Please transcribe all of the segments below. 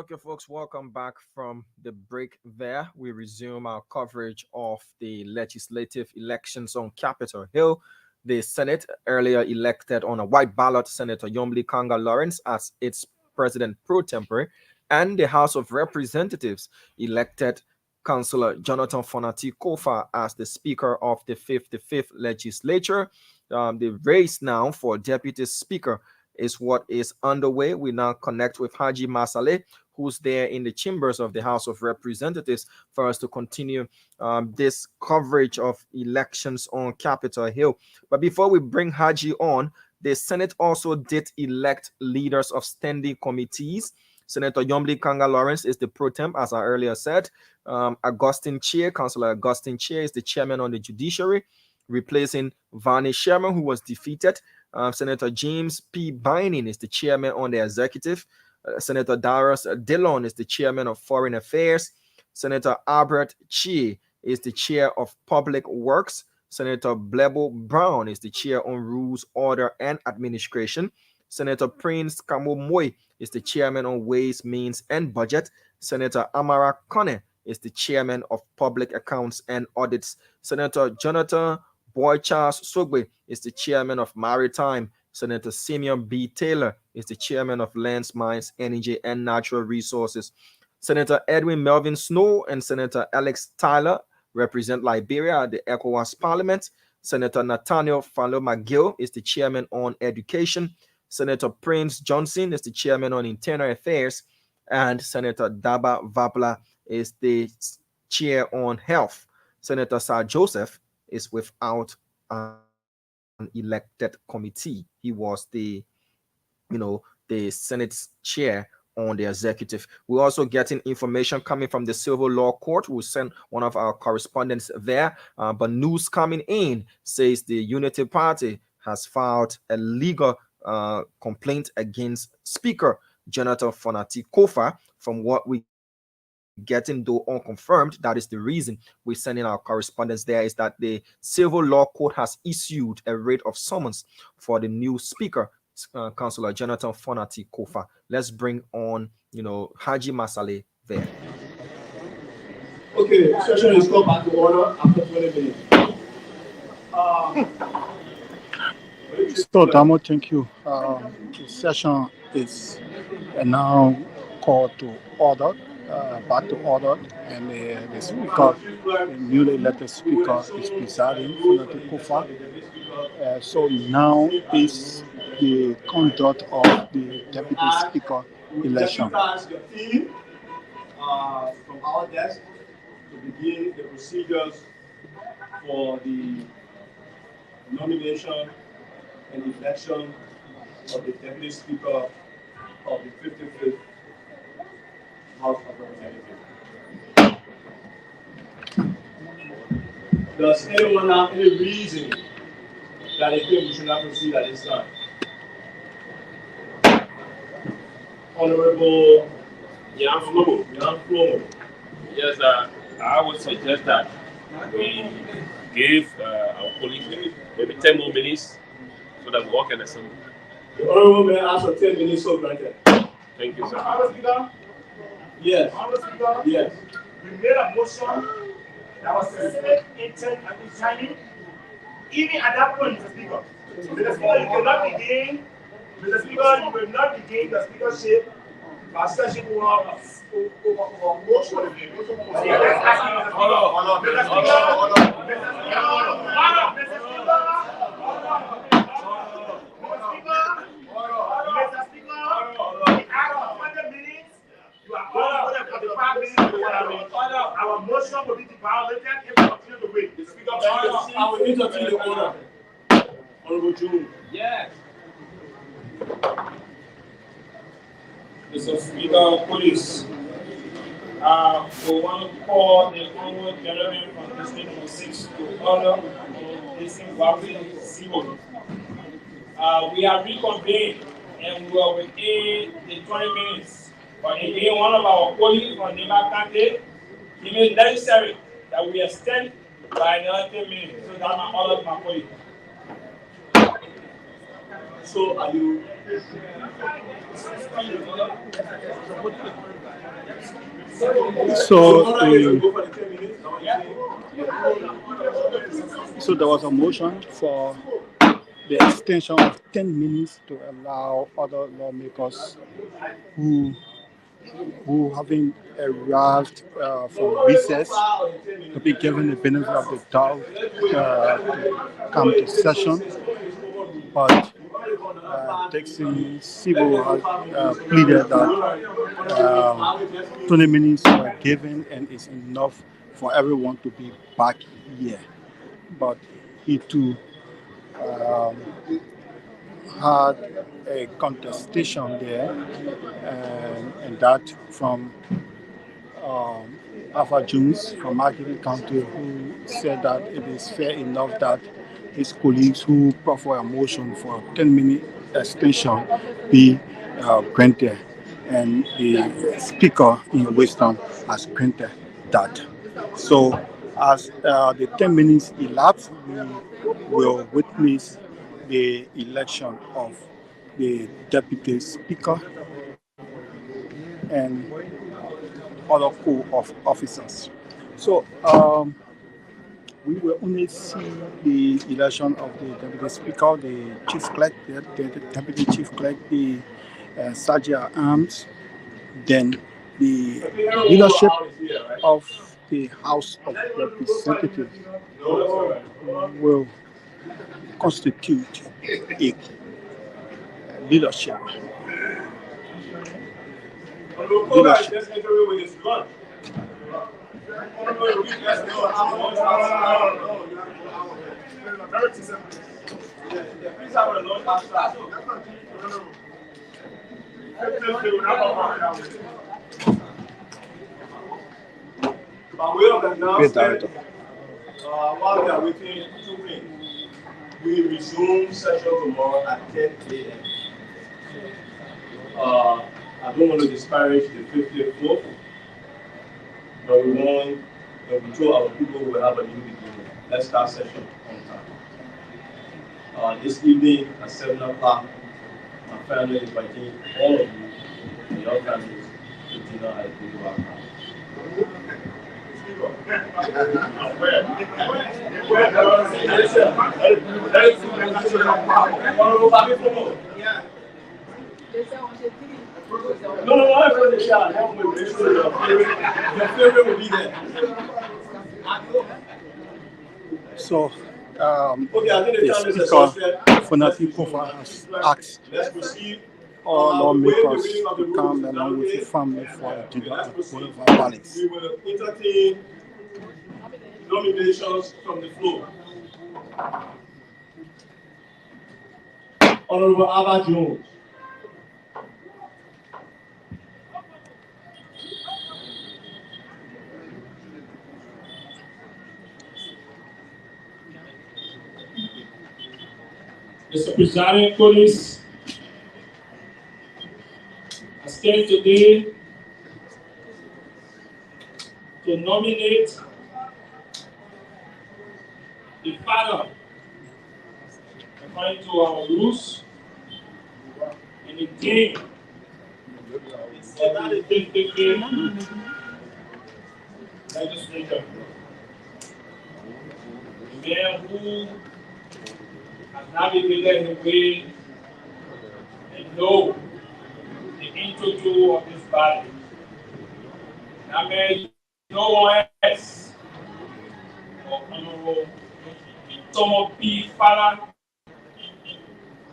Okay, folks, welcome back from the break there. We resume our coverage of the legislative elections on Capitol Hill. The Senate earlier elected on a white ballot Senator Yomli Kanga Lawrence as its president pro tempore, and the House of Representatives elected Councillor Jonathan Fonati Kofa as the Speaker of the 55th Legislature. The race now for Deputy Speaker is what is underway. We now connect with Haji Masale, who's there in the chambers of the House of Representatives, for us to continue this coverage of elections on Capitol Hill. But before we bring Haji on, the Senate also did elect leaders of standing committees. Senator Yomli Kanga Lawrence is the pro temp, as I earlier said. Augustine Chair, Councillor Augustine Chair, is the chairman on the judiciary, replacing Varney Sherman, who was defeated. Senator James P. Bynum is the chairman on the executive. Senator Darius Dillon is the chairman of Foreign Affairs. Senator Albert Chi is the chair of Public Works. Senator Blebo Brown is the chair on Rules, Order, and Administration. Senator Prince Kamomoy is the chairman on Ways, Means, and Budget. Senator Amara Kone is the chairman of Public Accounts and Audits. Senator Jonathan Boy Charles Sogbe is the chairman of Maritime. Senator Simeon B. Taylor is the chairman of Lands, Mines, Energy, and Natural Resources. Senator Edwin Melvin Snow and Senator Alex Tyler represent Liberia at the ECOWAS Parliament. Senator Nathaniel Falo McGill is the chairman on Education. Senator Prince Johnson is the chairman on Internal Affairs. And Senator Daba Vapla is the chair on Health. Senator Sir Joseph is without an elected committee. He was the Senate's chair on the executive. We're also getting information coming from the Civil Law Court. We'll send one of our correspondents there. But news coming in says the Unity Party has filed a legal complaint against Speaker Jonathan Fonati Kofa. From what we getting, though unconfirmed, that is the reason we're sending our correspondence there, is that the Civil Law Court has issued a writ of summons for the new Speaker, Councillor Jonathan Fonati Kofa. Let's bring on, Haji Masale there. Okay, session is called back to order after 20 minutes. So, Damo, thank you. The session is now called to order, back to order, and the speaker, the newly elected speaker, is presiding, Fonati Kofa. So now is the conduct of the deputy speaker election. From our desk to begin the procedures for the nomination and election of the Deputy Speaker of the 55th House of Representatives. Does anyone have any reason that they think we should not proceed at this time? Honorable Jan Flomo. Yes, I would suggest that we give our colleagues maybe 10 more minutes so that we all can assemble. The Honorable Mayor asked for 10 minutes, so granted. Thank you, sir. Honorable Speaker? Yes. Honorable Speaker? Yes. We made a motion that was the Senate intent at the signing. Even at that point, Mr. Speaker, you cannot begin. Mr. Speaker, you will not begin the speakership by session over motion. Our motion will be violated if we continue to wait. The speaker, I will entertain the order. Honorable June. Yes. Mr. Speaker, Police, we want to call the Honorable Gentleman from District Number 6 to order on this Zimbabwe civil. We are reconvened and we are within the 20 minutes. But again, one of our colleagues from Nima Kante, he made necessary that we extend by another 10 minutes. So that's my order to my colleague. So are you? So, so there was a motion for the extension of 10 minutes to allow other lawmakers who having arrived from recess to be given the benefit of the doubt to come to session. But Dixon Sibo has pleaded that 20 minutes were given and it's enough for everyone to be back here. But he too um, had a contestation there, and that from Alpha Jones from Marketing County, who said that it is fair enough that his colleagues who proffer a motion for a 10-minute extension be granted, and the Speaker in wisdom has granted that. So, as the 10 minutes elapse, we will witness the election of the Deputy Speaker and other co-officers. So we will only see the election of the Deputy Speaker, the Chief Clerk, the Deputy Chief Clerk, the Sergeant at Arms, then the leadership of the House of Representatives will constitute a leadership. By way of announcement, while we are waiting, two things. We resume session tomorrow at 10 a.m. I don't want to disparage the 50th floor, but we want to show our people who will have a new beginning. Let's start session on time. This evening at 7 o'clock, my family is inviting all of you and your families to dinner at the Boulevard House. No, I'm going to shout. Your favorite will be there. So, the Speaker Fonati Kofa has asked all lawmakers to come along with the family for a dinner at Boulevard Palace. We will entertain nominations from the floor. Honorable Abba Jones. Mr. Presiding Police, I stand today to nominate the father according to our rules and the king of the 55th legislature. The man who has navigated the way and know the integral of this body. That man is no one else but Honorable Tomo P. Fala,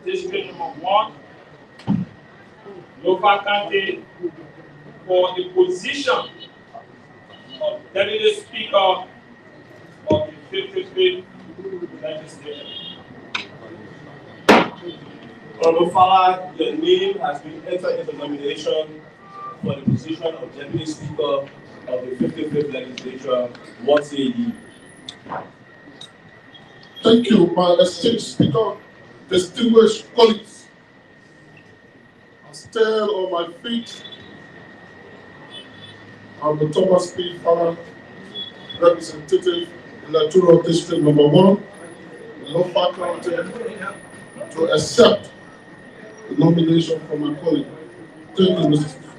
District number 1, local candidate for the position of Deputy Speaker of the 55th Legislature. Honorable Fala, your name has been entered into nomination for the position of Deputy Speaker of the 55th Legislature. What say ye? Thank you, my esteemed Speaker, distinguished colleagues. I'm still on my feet. I'm the Thomas P. Fala, representative electoral district number 1, Norfolk County, to accept the nomination from my colleague. Thank you, Mr. Speaker.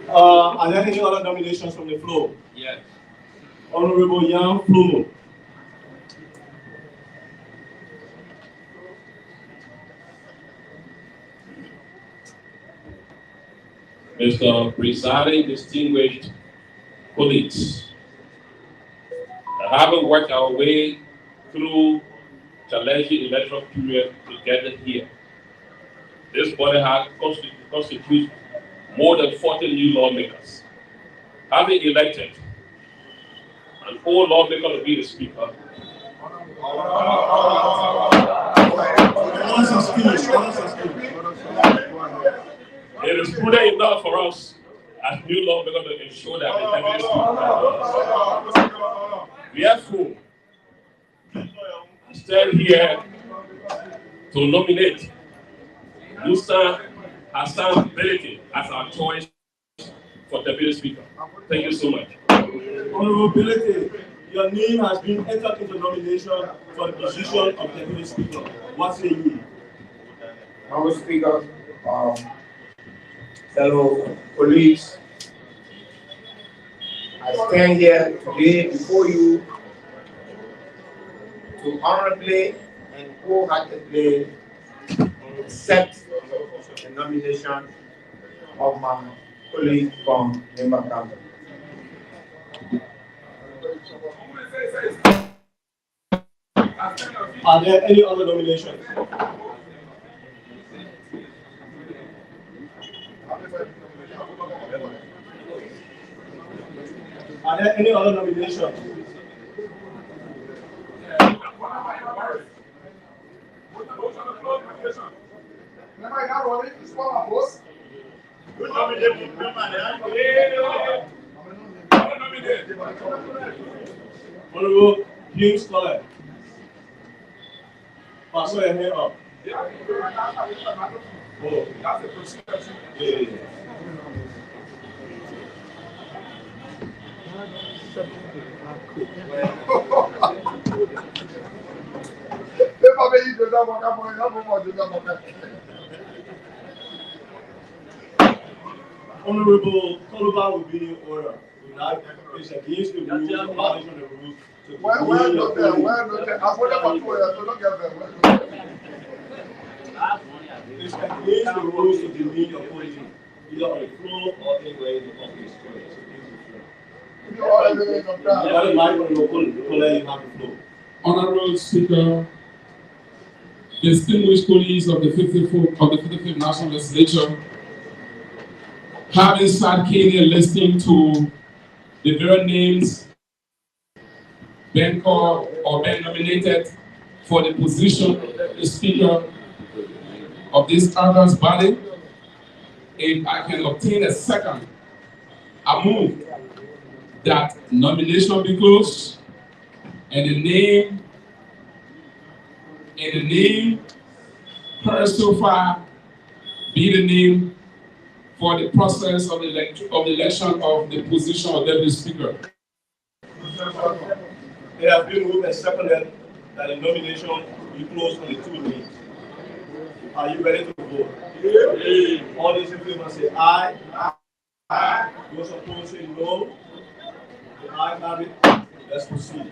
Are there any other nominations from the floor? Yes. Honorable Jan Flomo. Mr. Presiding distinguished colleagues, having worked our way through challenging electoral period to get here, this body has constituted more than 40 new lawmakers. Having elected an old lawmaker to be the speaker, it is prudent enough for us as new lawmakers to ensure that the deputy speaker. Therefore, I stand here to nominate Musa Hassan Beleke as our choice for deputy speaker. Thank you so much. Honorable Beleke, your name has been entered into nomination for the position of deputy speaker. What say you? Honorable Speaker, fellow colleagues, I stand here today before you to honorably and wholeheartedly accept the nomination of my colleague from Nimba County. Are there any other nominations? Are there any other nominations? Honorable Hugh Scholar. Pass your hand up. Oh, that's a perception. Yeah. Honorable Toluba will be in order. It's against the rules, a violation of the rules. Where not there? I don't get there. It's against the rules to demean your colleague, either on the floor or anywhere in the office. Honorable Speaker, distinguished colleagues of the 55th National Legislature, having sat keenly listening to the very names been called or been nominated for the position of the Speaker of this august body, if I can obtain a second, I move that nomination be closed and the name heard so far be the name for the process of the election of the position of Deputy Speaker. It has been moved and seconded that the nomination be closed on the two names. Are you ready to vote? Yeah. All those in favor say aye. Aye. Those opposed say no. The ayes have it. Let's proceed.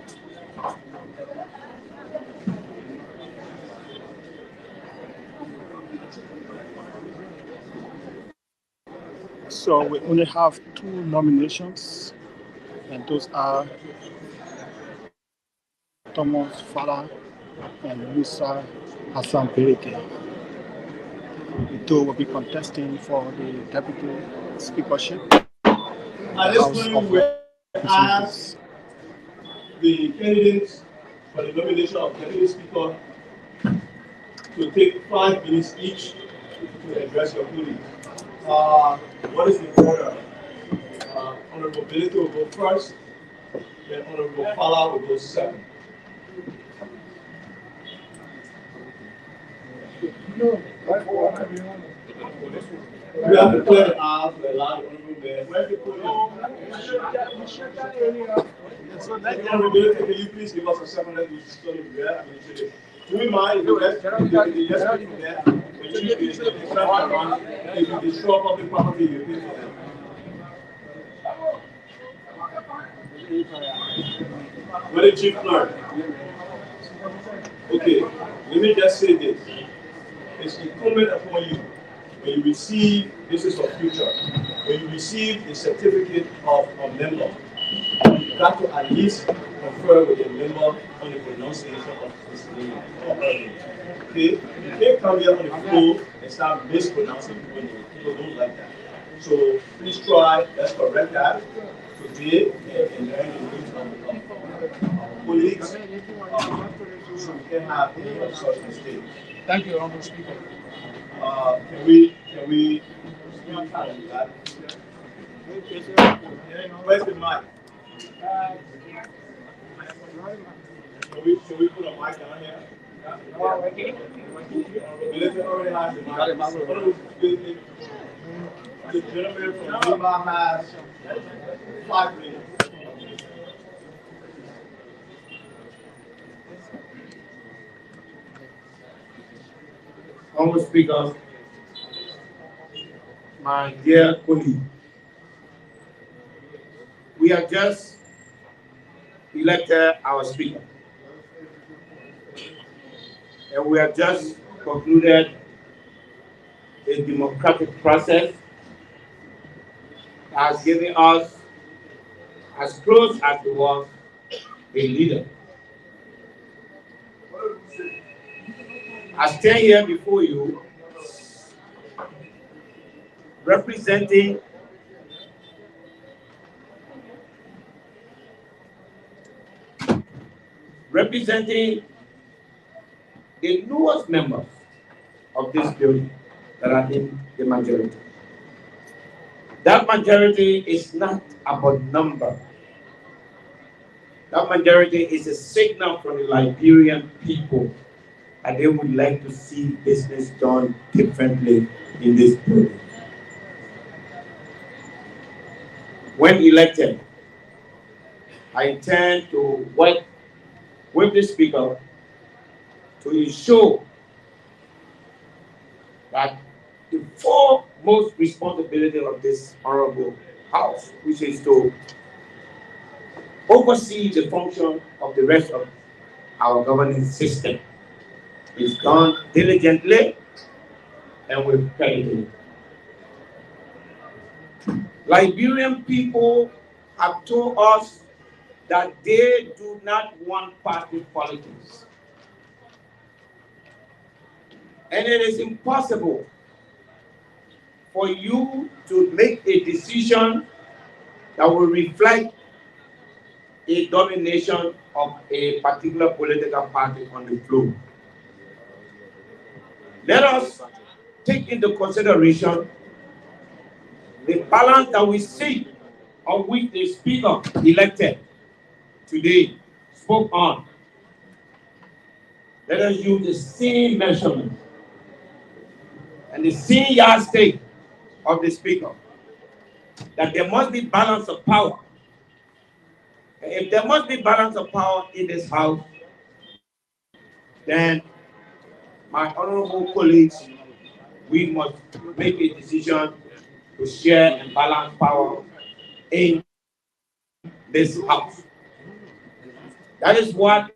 So we only have 2 nominations, and those are Thomas Fala and Musa Hassan Beleke. The two will be contesting for the deputy speakership. At this point, we ask the candidates for the nomination of deputy speaker to take 5 minutes each to address your colleagues. What is the order? Honorable Beleke will go first, then Honorable Fala will go second. We have to clear the aisle to allow the honorable mayor. Where's the podium? Honorable Beleke, can you please give us a second that we study there? Do we mind if the rest from there? The chief is the extra one. If you destroy public property, you pay for them. What did chief learn? Okay, let me just say this. It's incumbent upon you when you receive, this is for future, when you receive a certificate of a member, you got to at least confer with the member on the pronunciation of his name or her name. Okay? You can't come here on the floor and start mispronouncing people's names. People don't like that. So please try, let's correct that today and learn the names of our colleagues so we can have any of such mistakes. Thank you, Honorable Speaker. Can we speak on that? Where's the mic? Should we put a mic down here? Melissa already has the mic. The gentleman from Lima has 5 minutes. Honorable Speaker, my dear colleague, we have just elected our Speaker, and we have just concluded a democratic process that has given us, as close as it was, a leader. I stand here before you representing the newest members of this building that are in the majority. That majority is not about number. That majority is a signal from the Liberian people and they would like to see business done differently in this building. When elected, I intend to work with the Speaker to ensure that the foremost responsibility of this honorable House, which is to oversee the function of the rest of our governing system, is done diligently and with credibility. Liberian people have told us that they do not want party politics. And it is impossible for you to make a decision that will reflect a domination of a particular political party on the floor. Let us take into consideration the balance that we see of which the Speaker elected today spoke on. Let us use the same measurement and the same yardstick of the Speaker, that there must be balance of power. And if there must be balance of power in this House, then my honorable colleagues, we must make a decision to share and balance power in this House. That is what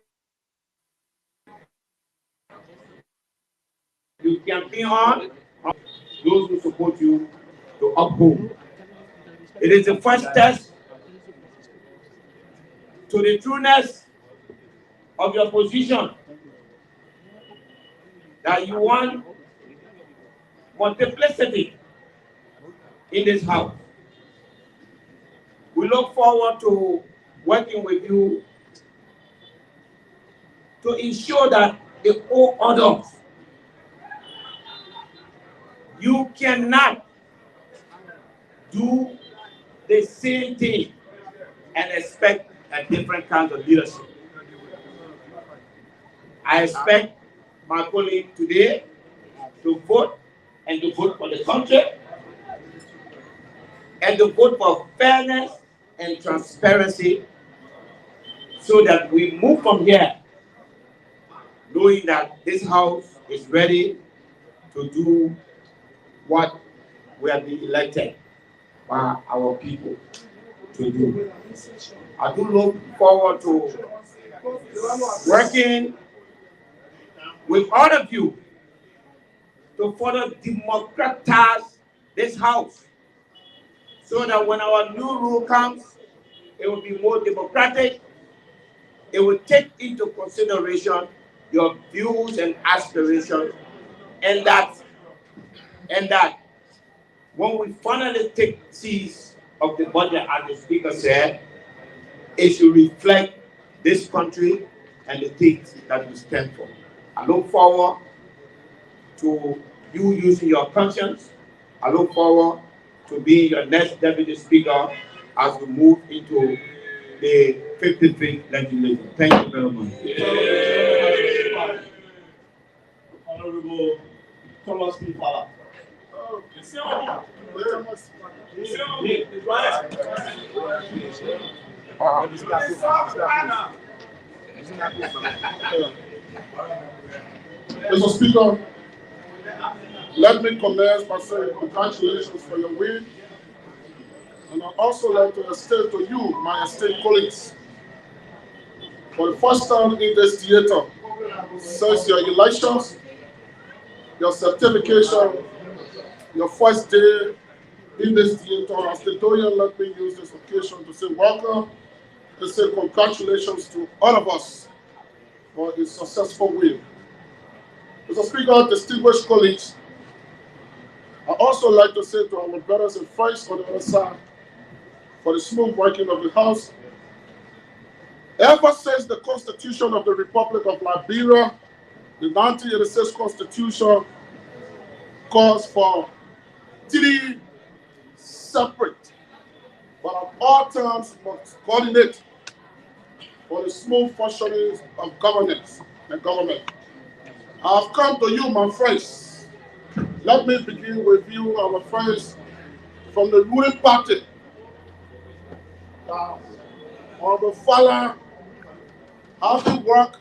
you campaign on, those who support you to uphold. It is the first test to the trueness of your position that you want multiplicity in this House. We look forward to working with you to ensure that the all others, you cannot do the same thing and expect a different kind of leadership. I expect my colleague today to vote and to vote for the country and to vote for fairness and transparency so that we move from here knowing that this House is ready to do what we have been elected by our people to do. I do look forward to working with all of you to further democratize this house so that when our new rule comes, it will be more democratic. It will take into consideration your views and aspirations, and that when we finally take seize of the budget, as the speaker said, it should reflect this country and the things that we stand for. I look forward to you using your conscience. I look forward to being your next deputy speaker as we move into the 55th legislature. Thank you very much. Honorable Thomas P. Fala. Mr. Speaker, let me commence by saying congratulations for your win. And I'd also like to state to you, my esteemed colleagues, for the first time in this theater, since your elections, your certification, your first day in this theater, as the Dorian, let me use this occasion to say welcome, to say congratulations to all of us for a successful win. Mr. Speaker, distinguished colleagues, I also like to say to our brothers and friends on the other side, for the smooth working of the House, ever since the Constitution of the Republic of Liberia, the 1986 Constitution, calls for 3 separate, but at all times must coordinate for the smooth functioning of governance and government. I have come to you, my friends. Let me begin with you, our friends from the ruling party. Honorable Fala, having worked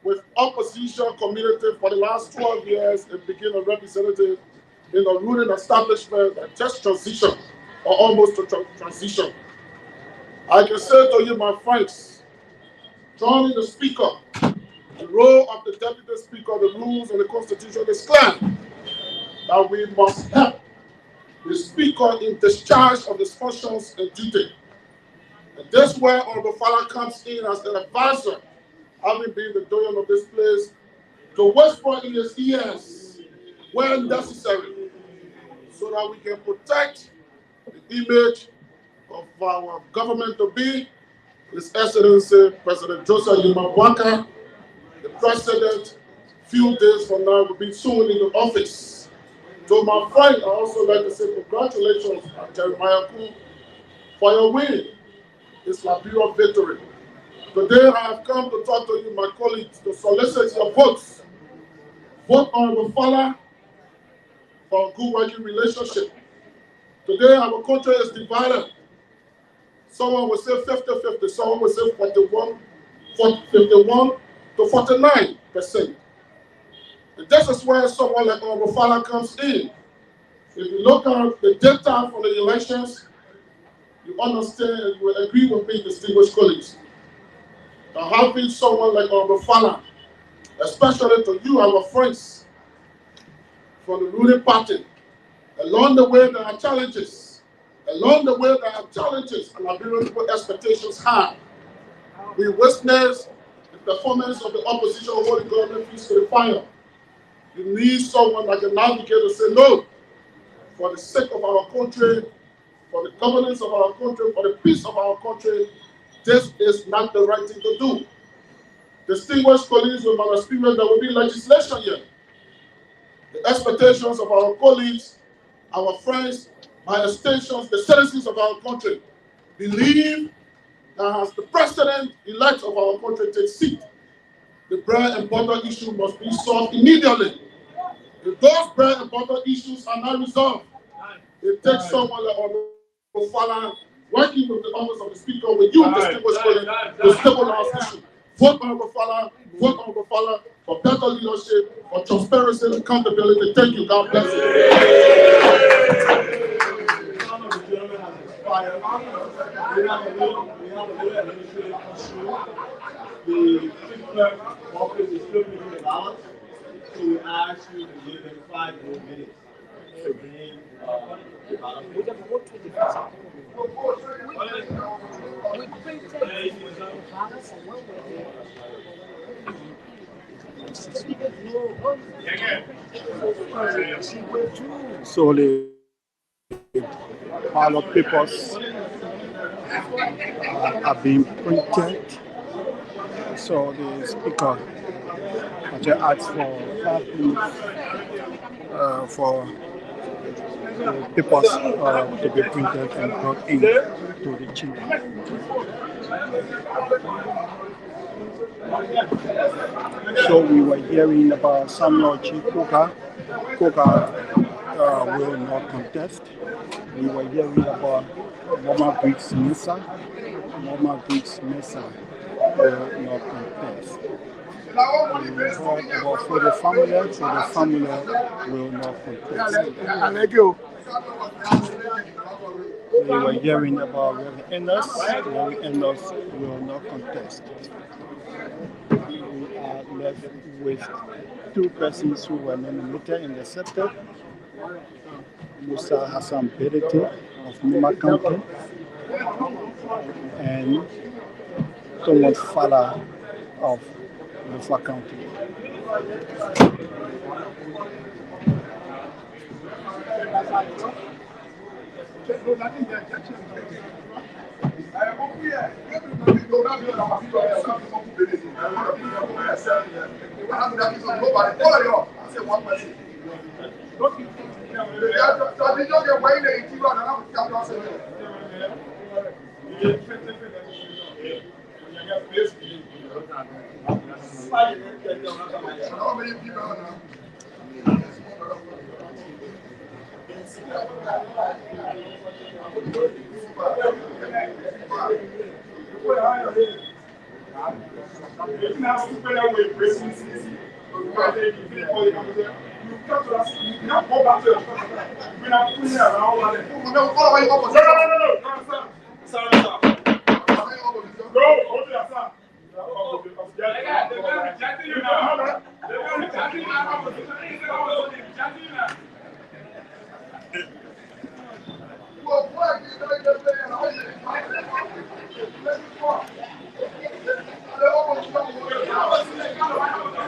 with opposition community for the last 12 years and became a representative in the ruling establishment that just transition or almost to transition. I can say to you, my friends, joining the speaker, the role of the deputy speaker, the rules and the constitution is clear that we must help the speaker in discharge of his functions and duty. And that's where Honorable Fala comes in as an advisor, having been the doyen of this place, to whisper in his ears where necessary, so that we can protect the image of our government to be His Excellency President Joseph Yumabwaka, the president, few days from now will be soon in the office. To my friend, I also like to say congratulations, Jeremiah Ku, for your win. It's Liberia victory. Today I have come to talk to you, my colleagues, to solicit your votes. Vote Honorable Fala for a good working relationship. Today our country is divided. Someone will say 50-50, someone will say 51 to 49%. And this is where someone like Honorable Fala comes in. If you look at the data from the elections, you understand and you will agree with me, distinguished colleagues, that having someone like Honorable Fala, especially to you, our friends from the ruling party, along the way there are challenges. Along the way there are challenges and Liberian people expectations high. We witness the performance of the opposition holding government feet to the fire. You need someone that can navigate and say, no, for the sake of our country, for the governance of our country, for the peace of our country, this is not the right thing to do. Distinguished colleagues with my experience, there will be legislation here. The expectations of our colleagues, our friends, by extensions, the citizens of our country, believe that as the president-elect of our country takes seat, the bread and butter issue must be solved immediately. If those bread and butter issues are not resolved, it takes someone like Honorable Fala working with the office of the speaker with you, distinguished colleagues, to stabilize this issue. Vote Honorable Fala, for better leadership, for transparency and accountability. Thank you. God bless you. Some of the gentlemen have expired. We have a little administrative issue. The clerk office is still making the balance, so we ask you to give them 5 more minutes to bring the balance. So the ballot papers are being printed. So the speaker just asked for 5 minutes for the papers to be printed and brought in to the chamber. So we were hearing about Samuel G. Koga. Koga will not contest. We were hearing about Norma Briggs Mesa. Norma Briggs Mesa will not contest. We heard about for the family will not contest. We were hearing about Reverend Ennis. Reverend Ennis will not contest. We are left with 2 persons who were nominated and accepted. Musa Hassan Berete of Nima County and Thomas Fala of Lufa County.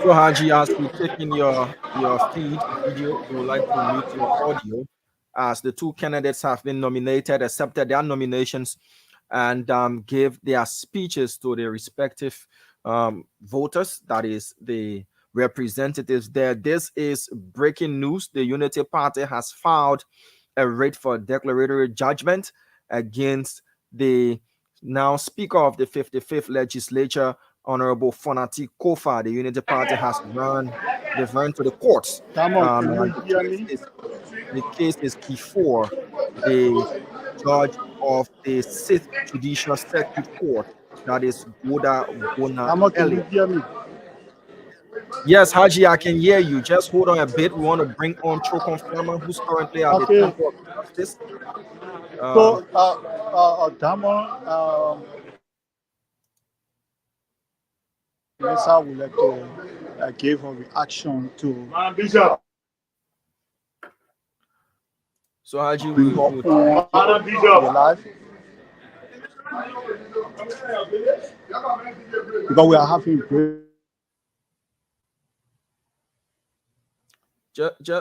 So Haji, as we take in your feed video, we would like to mute your audio as the 2 candidates have been nominated, accepted their nominations, and gave their speeches to their respective voters, that is the representatives there. This is breaking news. The Unity Party has filed a writ for declaratory judgment against the now Speaker of the 55th Legislature, Honorable Fonati Kofa. The Unity Party has they've run to the courts. Damon, And can you hear me? the case is before the judge of the 6th Judicial Circuit Court, that is Goda Bona Damon, can you Elliott. hear me? Yes, Haji, I can hear you. Just hold on a bit. We want to bring on Chokon Farmer, who's currently at the Okay. Temple of Justice. So, Damon, Mesa would like to give a reaction to So Haji we will the live because we are having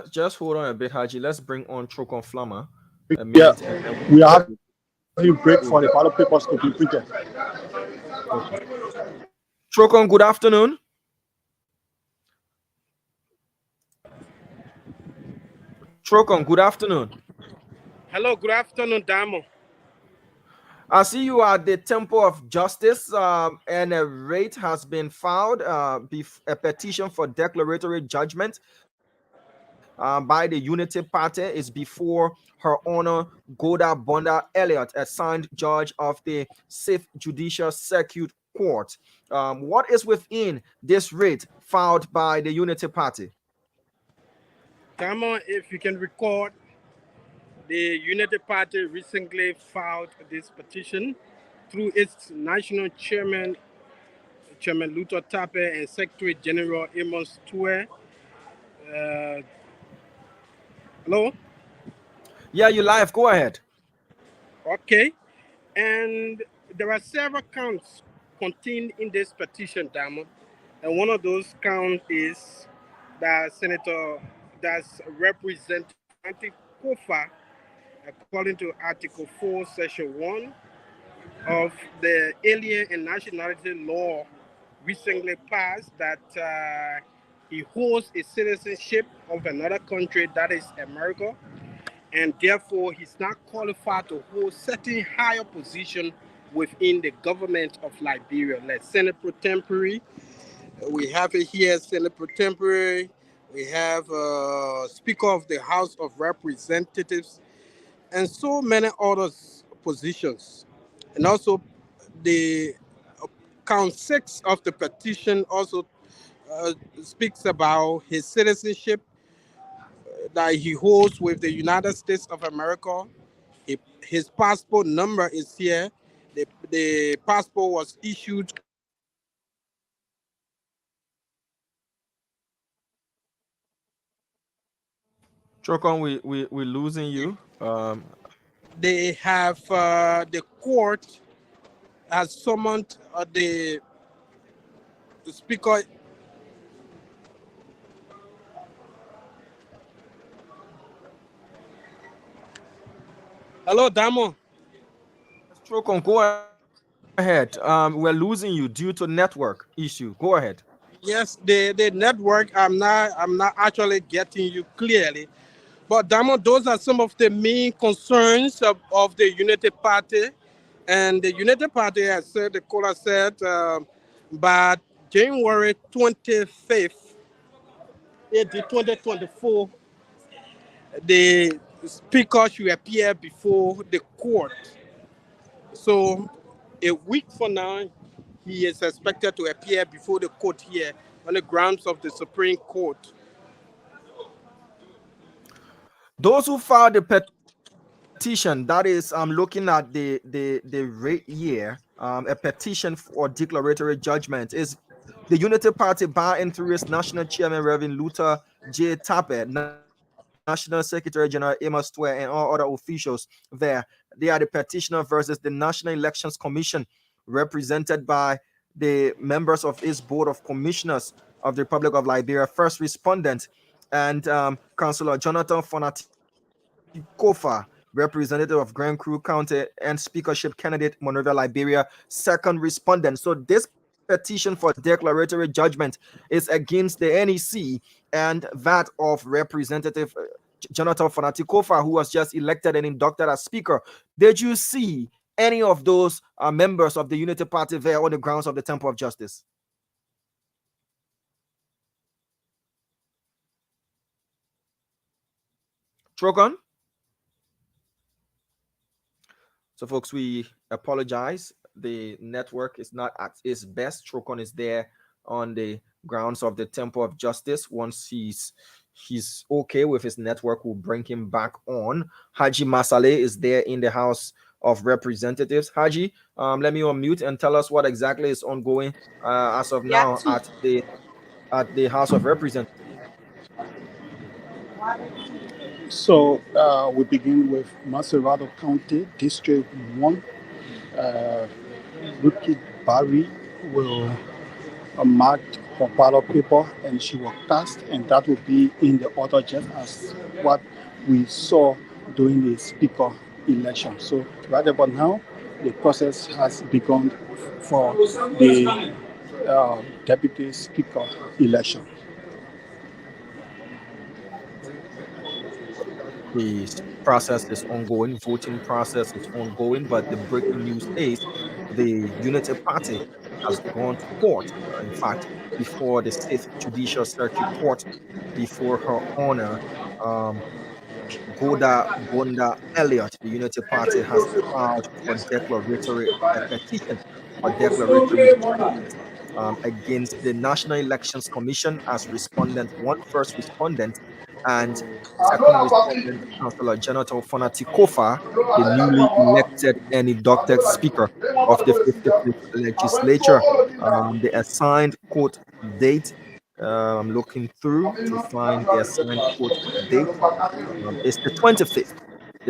just hold on a bit, Haji. Let's bring on Chokon Farmer. yeah, we are having break for the ballot papers to be printed. Okay. Chokon, good afternoon. Chokon, good afternoon. Hello, good afternoon, Damo. I see you at the Temple of Justice, and a writ has been filed, a petition for declaratory judgment by the Unity Party is before Her Honor Goda Bonda Elliott, assigned judge of the 6th Judicial Circuit court. What is within this writ filed by the Unity Party? Damo, if you can record, the Unity Party recently filed this petition through its national chairman, Chairman Luther Tappe, and Secretary General Amos Tue. Uh, Hello? Yeah, you live. Go ahead. Okay. And there are several counts contained in this petition, Diamond. And one of those counts is that Senator, that's Representative Fanti Kofa, according to Article 4, Section 1 of the Alien and Nationality Law recently passed, that he holds a citizenship of another country, that is America, and therefore he's not qualified to hold certain higher position within the government of Liberia, like Senate Pro Tempore. We have it here, Senate Pro Tempore. We have Speaker of the House of Representatives, and so many other positions. And also, the count 6 of the petition also speaks about his citizenship that he holds with the United States of America. His passport number is here. The passport was issued. Chokon, we're losing you. They have the court has summoned the speaker. Hello, Damo. Chokon, go ahead. We're losing you due to network issue. Go ahead. Yes, the network. I'm not actually getting you clearly. But Damo, those are some of the main concerns of the Unity Party. And the Unity Party has said, the caller said, by January 25th, 2024, the speaker should appear before the court. So a week from now, he is expected to appear before the court here on the grounds of the Supreme Court. Those who filed the petition, that is, looking at the rate year, a petition for declaratory judgment is the Unity Party by and through its national chairman, Reverend Luther J. Tappe, National Secretary General Amos Twe, and all other officials there. They are the petitioner versus the National Elections Commission, represented by the members of its Board of Commissioners of the Republic of Liberia, first respondent, and Councillor Jonathan Fonatikofa, representative of Grand Crew County and speakership candidate Monrovia, Liberia, second respondent. So this petition for declaratory judgment is against the NEC and that of Representative Jonathan Fonatikofa, who was just elected and inducted as speaker. Did you see any of those members of the Unity Party there on the grounds of the Temple of Justice? Trogon? So, folks, we apologize. The network is not at its best. Trocon is there on the grounds of the Temple of Justice. Once he's okay with his network, we'll bring him back on. Haji Masale is there in the House of Representatives. Haji, let me unmute and tell us what exactly is ongoing as of Yeah, now at the House of Representatives. So we begin with Maserado County, District 1. Ruki Barry will mark her ballot paper and she will cast, and that will be in the order just as what we saw during the speaker election. So right about now, the process has begun for the deputy speaker election. The process is ongoing, voting process is ongoing, but the breaking news is the Unity Party has gone to court, in fact, before the Sixth Judicial Circuit Court, before Her Honor, Goda Bonda Elliott, the Unity Party, has filed for declaratory a petition for declaratory judgment against the National Elections Commission as respondent one first respondent and second respondent Councillor Jonathan Fonati Kofa, the newly elected and inducted Speaker of the 55th Legislature. The assigned court date. I'm looking through to find the assigned court date. It's the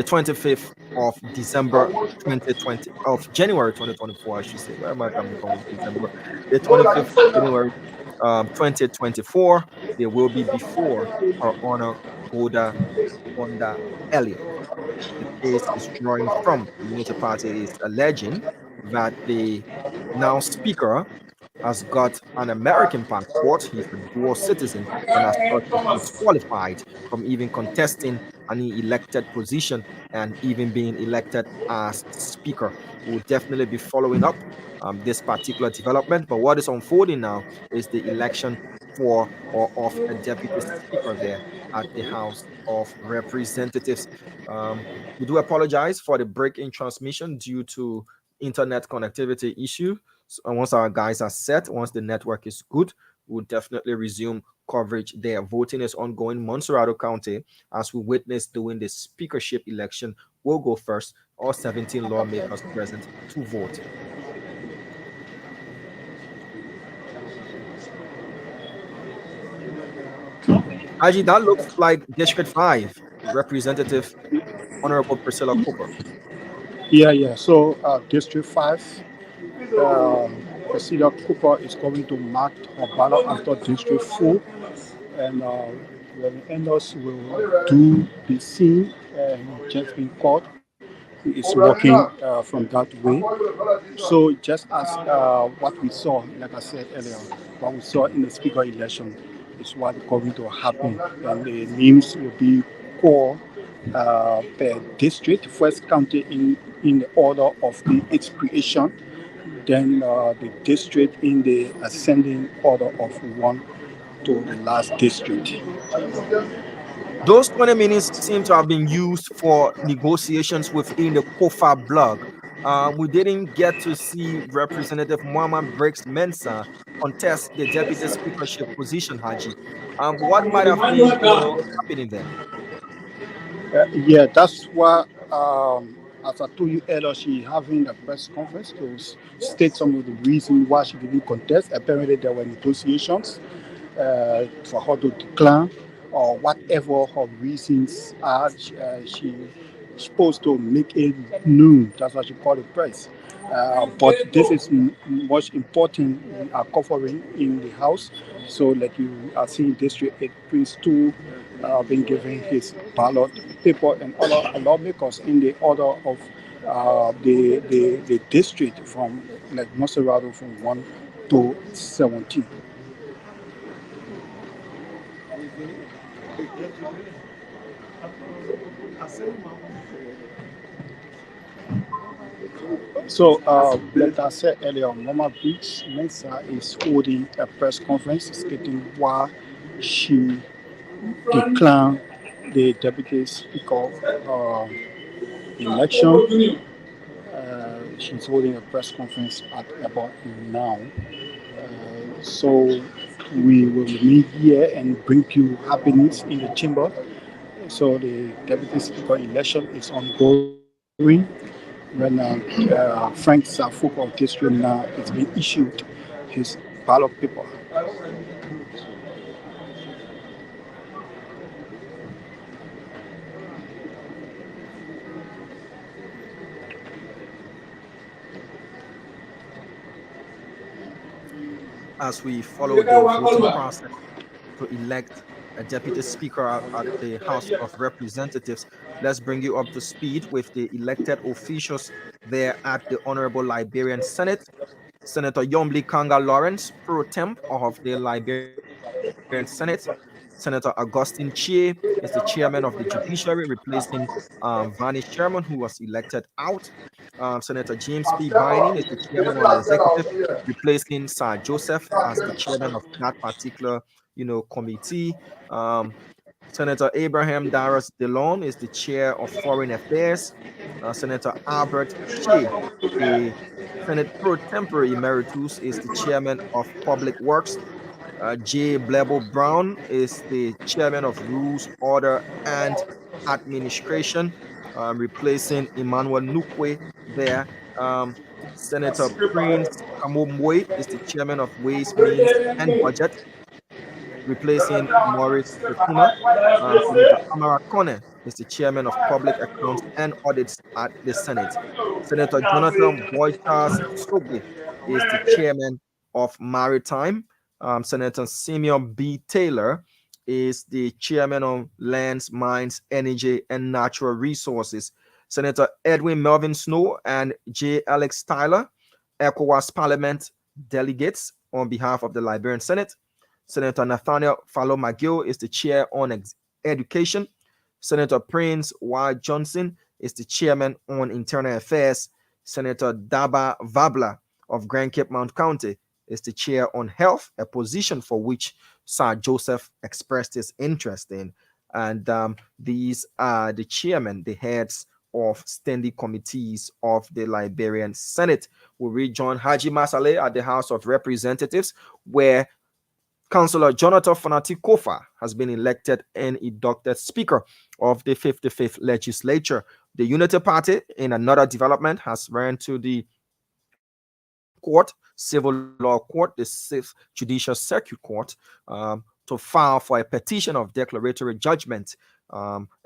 25th of December 2020, of January 2024, I should say. Where am I coming from with December? The 25th of January 2024, they will be before Her Honor Goda Bonda Elliott. The case is drawing from the Unity Party is alleging that the now Speaker has got an American passport. He's a dual citizen, and as such, is disqualified from even contesting any elected position and even being elected as Speaker. We'll definitely be following up this particular development. But what is unfolding now is the election for or of a deputy Speaker there at the House of Representatives. We do apologize for the break in transmission due to internet connectivity issue. So once our guys are set, once the network is good, we'll definitely resume coverage there. Voting is ongoing in Montserrado County as we witnessed during the speakership election. We'll go first. All 17 lawmakers present to vote. Aji, that looks like District 5, Representative Honorable Priscilla Cooper. Yeah. So District 5, Priscilla Cooper is going to mark her ballot after District 4, and when Endos will do the scene and just been caught, he is working from that way. So just as what we saw, like I said earlier, what we saw in the speaker election is what going to happen, and the names will be called per district, first county in the order of its creation, then the district in the ascending order of one to the last district. Those 20 minutes seem to have been used for negotiations within the Kofa bloc. We didn't get to see Representative Muhammad Breaks Mensa contest the deputy speakership position, Haji. What might have been, happening there? Yeah, that's why, as I told you earlier, she having a press conference to state some of the reasons why she didn't contest. Apparently, there were negotiations for her to decline or whatever her reasons are. She supposed to make it known. That's what she called the press. But this is much important. We are covering in the house. So, like you are seeing, District 8, Prince 2, been given his ballot paper and other lawmakers in the order of the district from like Maserado from 1 to 17. So, like I said earlier, Mama Beach Mensa is holding a press conference stating why she declined the deputy speaker election. She's holding a press conference at about now. So we will meet here and bring you happenings in the chamber. So the deputy speaker election is ongoing when Frank Safuk of District now is being issued his ballot paper. As we follow the voting process to elect a deputy speaker at the House of Representatives, let's bring you up to speed with the elected officials there at the Honorable Liberian Senate. Senator Yombli Kanga Lawrence, pro temp of the Liberian Senate. Senator Augustine Chie is the chairman of the judiciary, replacing Vanish Sherman, who was elected out. Senator James P. Binding is the chairman on the executive, replacing Sir Joseph as the chairman of that particular, committee. Senator Abraham Darius DeLone is the chair of Foreign Affairs. Senator Albert Shea, the Senate pro tempore emeritus, is the chairman of Public Works. J. Blebo Brown is the chairman of Rules, Order, and Administration, replacing Emmanuel Nukwe there. Um, Senator Prince Kamomwe is the chairman of Ways, Means, and Budget, replacing Maurice Pekuma. Senator Amara Kone is the chairman of Public Accounts and Audits at the Senate. Senator Jonathan Boychas Sogbe is the chairman of Maritime. Senator Simeon B. Taylor is the chairman of Lands, Mines, Energy, and Natural Resources. Senator Edwin Melvin Snow and J. Alex Tyler, ECOWAS Parliament delegates on behalf of the Liberian Senate. Senator Nathaniel Fallow McGill is the chair on education. Senator Prince Y. Johnson is the chairman on internal affairs. Senator Daba Vabla of Grand Cape Mount County is the chair on health, a position for which Sir Joseph expressed his interest in. And these are the chairmen, the heads of standing committees of the Liberian Senate. We rejoin Haji Masale at the House of Representatives, where Councillor Jonathan Fanati Kofa has been elected and inducted Speaker of the 55th Legislature. The Unity Party, in another development, has ran to the court, civil law court, the 6th Judicial Circuit Court, to file for a petition of declaratory judgment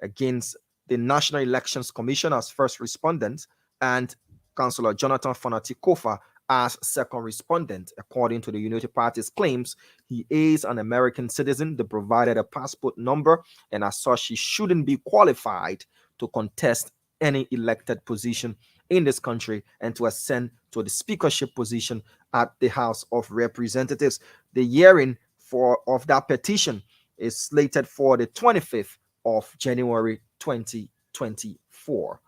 against the National Elections Commission as first respondent and Councillor Jonathan Fanati Kofa as second respondent. According to the Unity Party's claims, he is an American citizen. They provided a passport number, and as such, he shouldn't be qualified to contest any elected position in this country and to ascend to the speakership position at the House of Representatives. The hearing of that petition is slated for the 25th of January 2024,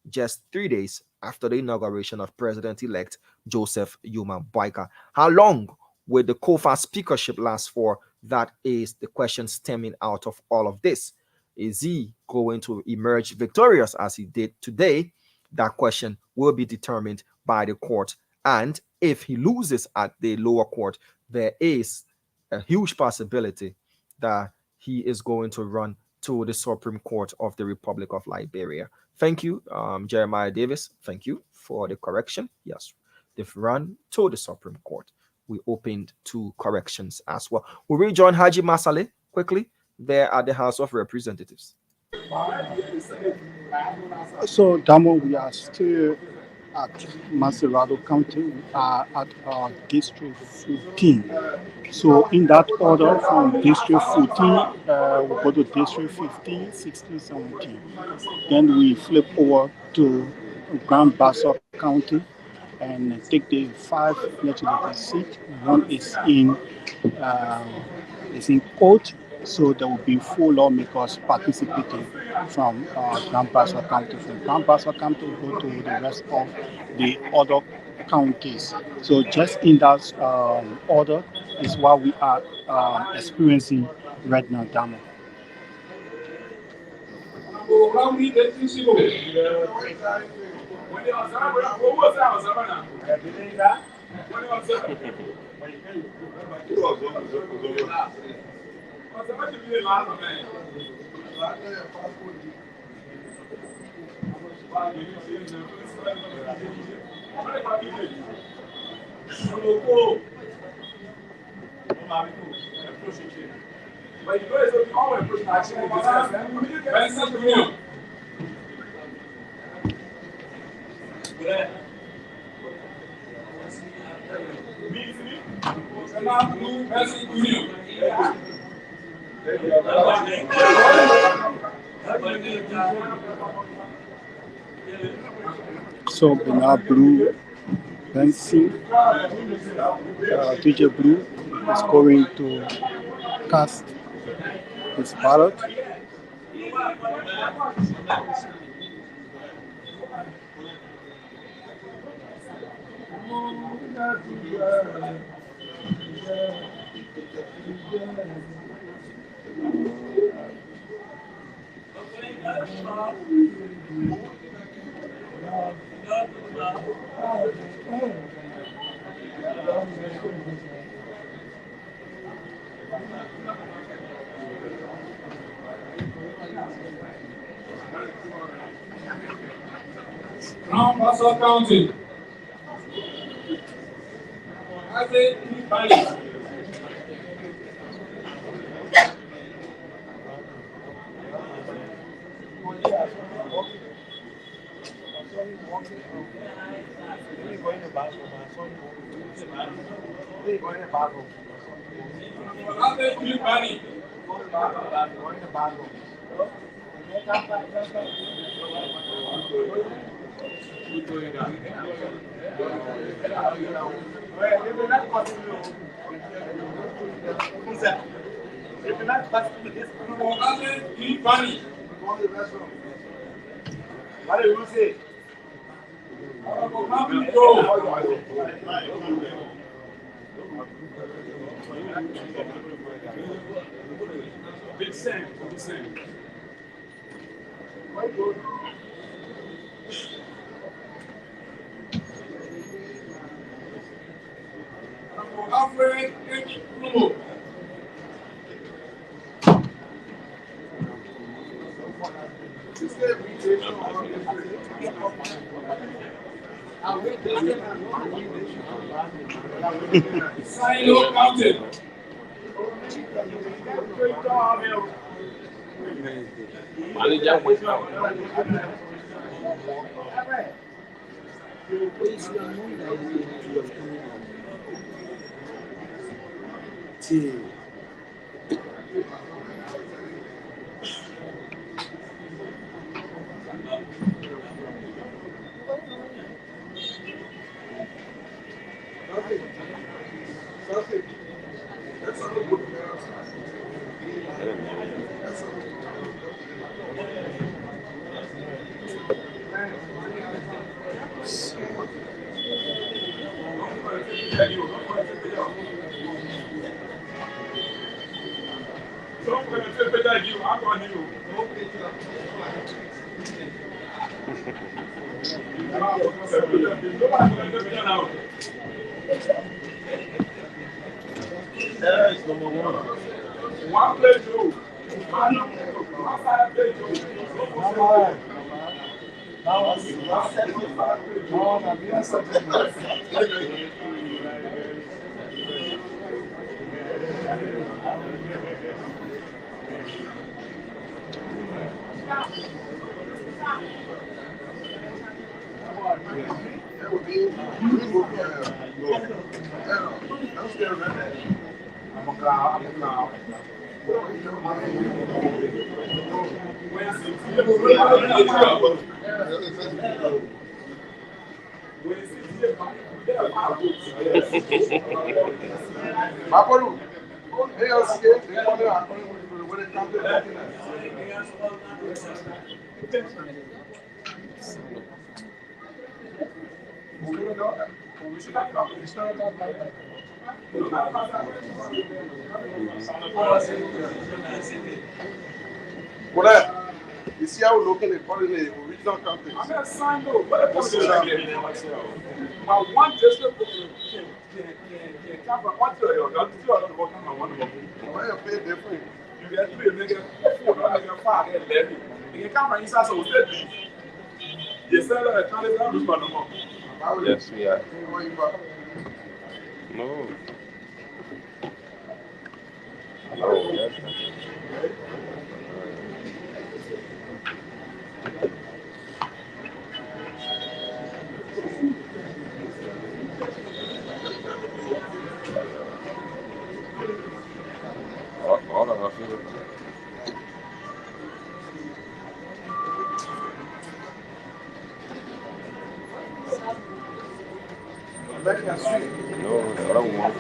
just 3 days after the inauguration of President-elect Joseph Yuma Boyka. How long will the Kofa speakership last for? That is the question stemming out of all of this. Is he going to emerge victorious as he did today? That question will be determined by the court. And if he loses at the lower court, there is a huge possibility that he is going to run to the Supreme Court of the Republic of Liberia. Thank you, Jeremiah Davis. Thank you for the correction. Yes, they've run to the Supreme Court. We opened two corrections as well. We rejoin Haji Masale quickly there at the House of Representatives. So, Damo, we are still at Maserado County. We are at District 14. So, in that order, from District 14, we go to District 15, 16, 17. Then we flip over to Grand Bassa County and take the 5 legislative seats. One uh, is in court, so there will be 4 lawmakers participating from Grand Bassa County. From Grand Bassa County, we go to the rest of the other counties. So just in that order is what we are experiencing right now, Damo. So Bernard Blue, Benson, DJ Blue is going to cast his ballot. Crown Passau County. I say Paris. What do you say? Big Sam, Big Sam. Alfred H. Lumo. Sino County. One play two. One side play two. You see how we looking at the original company. I'm not signed though. What my one district can come from one to your got two other work on one of them. Why you pay different? You get three nigga, four nigga, five, and 11. You can come from inside, so we said you sell a $20 for no more. Yes, we are. Where you from? No. Oh, yes. All of us. No, the other one.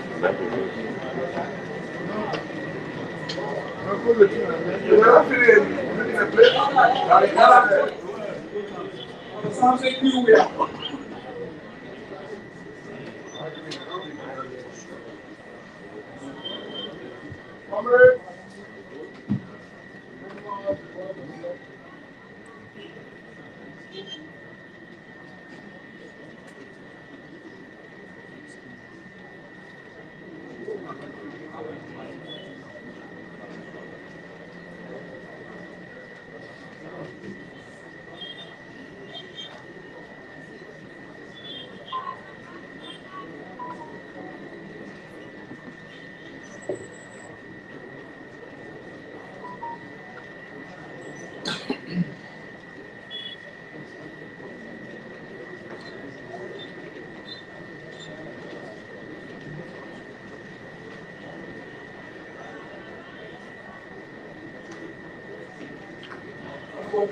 Something new we are.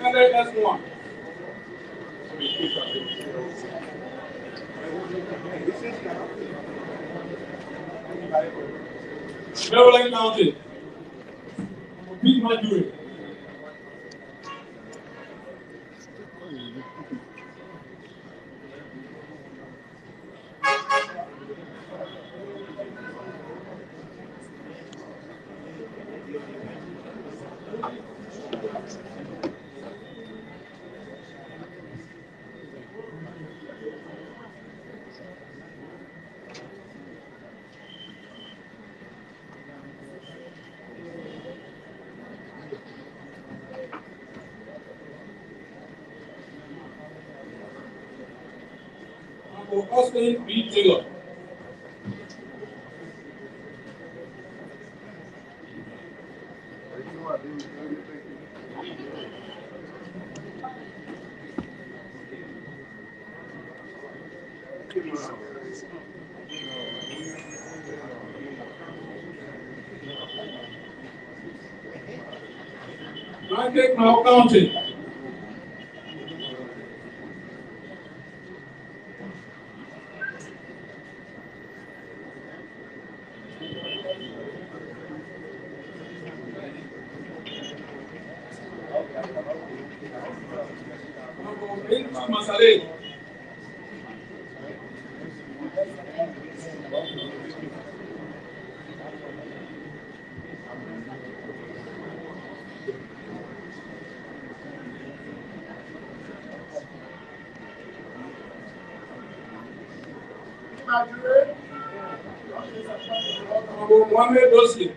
LS1. Maryland County. Big Marjorie. Uncle Austin B. Taylor. Blanket Mount County. Uncle Bintu Masale. Uncle Mohammed Dosley.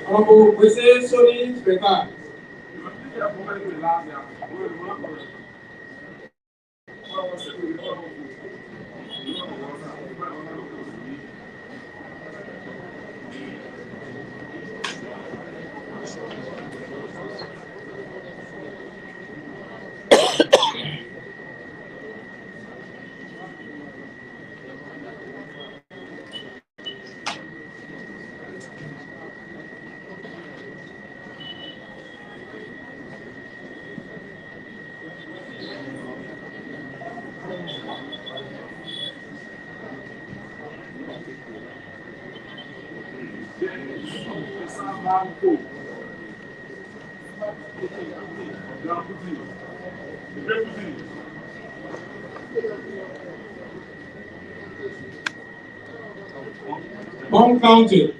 Uncle Wese Soni Speka. Bond County.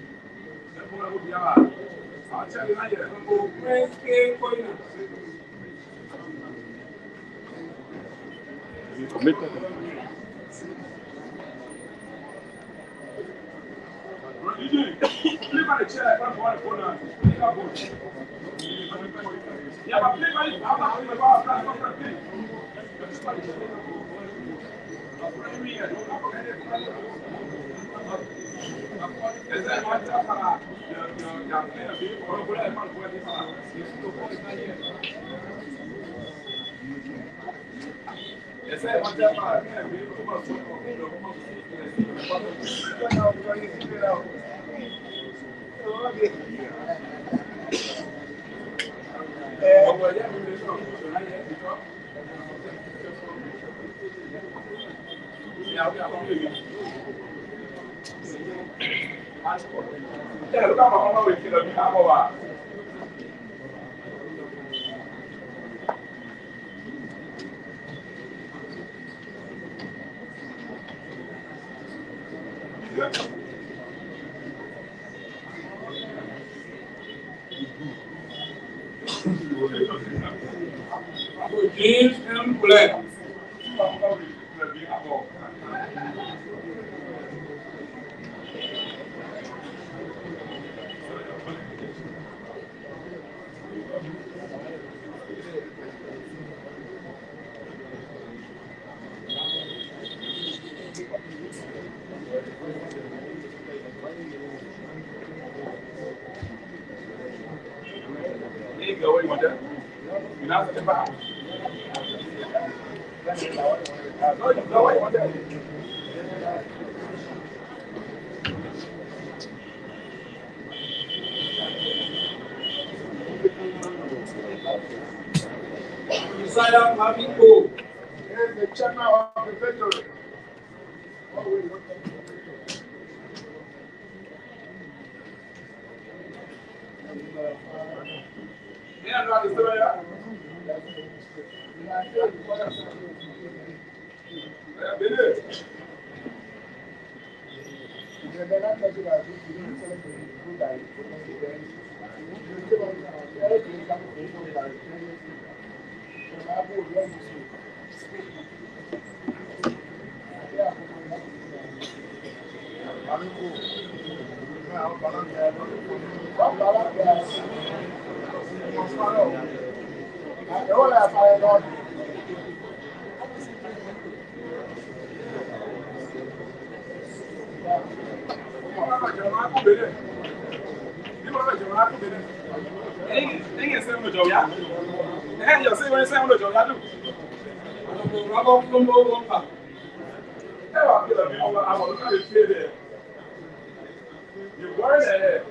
James M. Black. There you go. What do you want that? You're not the back. No, you go. What do you want that? Inside out, Mami Go. Here's the chairman of the victory. Yeah, I'm not the story. Yeah, been it. You learn that.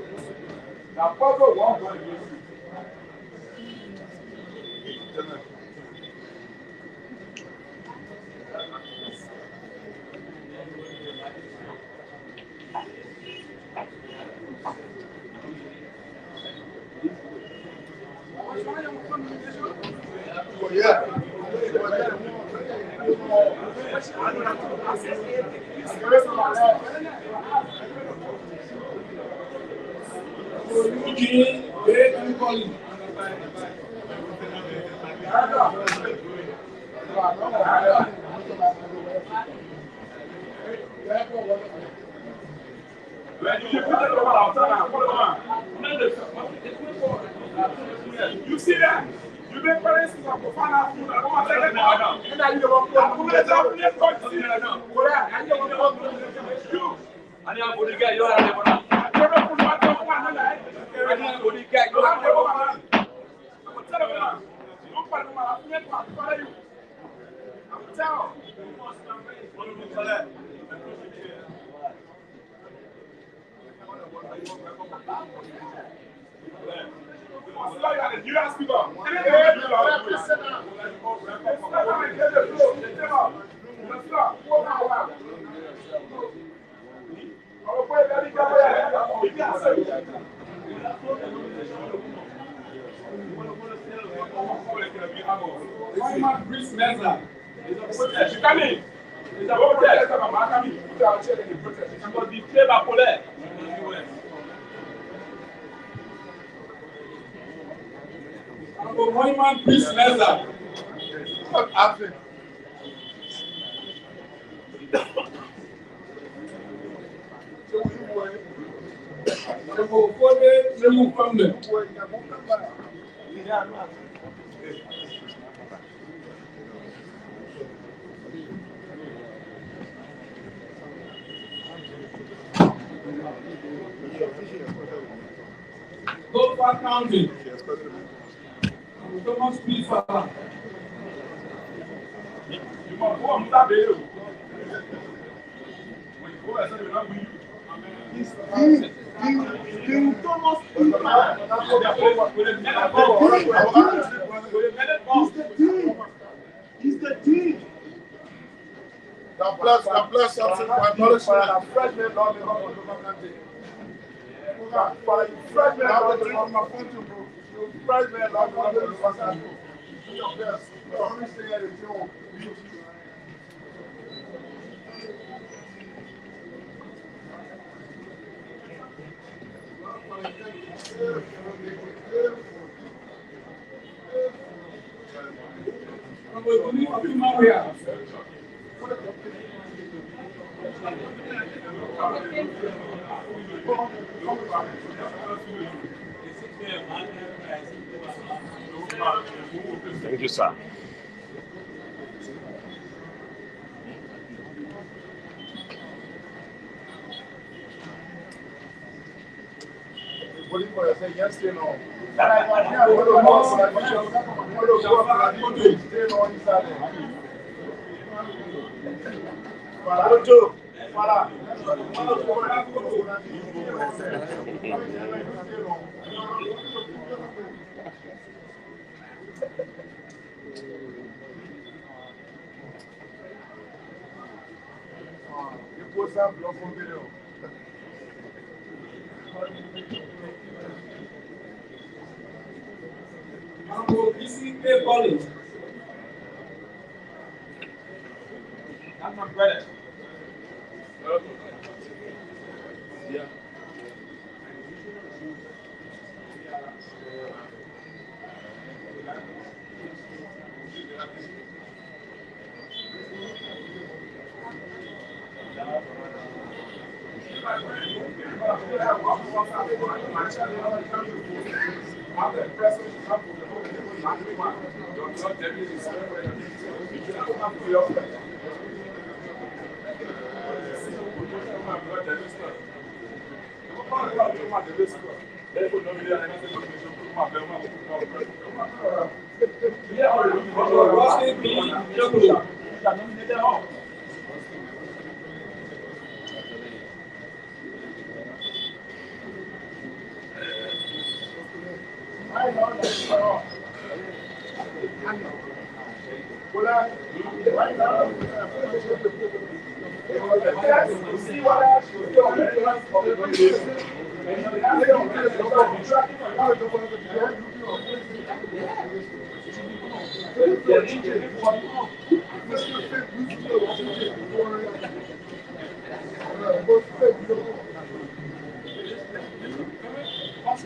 Now, puzzle won't go against you. Yeah. Eugene, great and calling. You see that? You make parents who are profound food and go and take it now. And then you don't come to you. And you have to get your hand. You don't put my tongue on the line. And you have to get your hand. I'm telling you now. Don't fight with my friend, I'll follow you. I'm telling you ask people. You come in. It's a protest. It must be clear by police. Monument Peace Mesa. What happened? Go back county. Thomas P. Farah. King Thomas He's the team. God bless something for acknowledgement. Freshman Lord, freshman Lord, freshman Lord, your best. The only thing that is your Thank you, sir. What do you want to say? Yes or no? That's my brother. Yeah.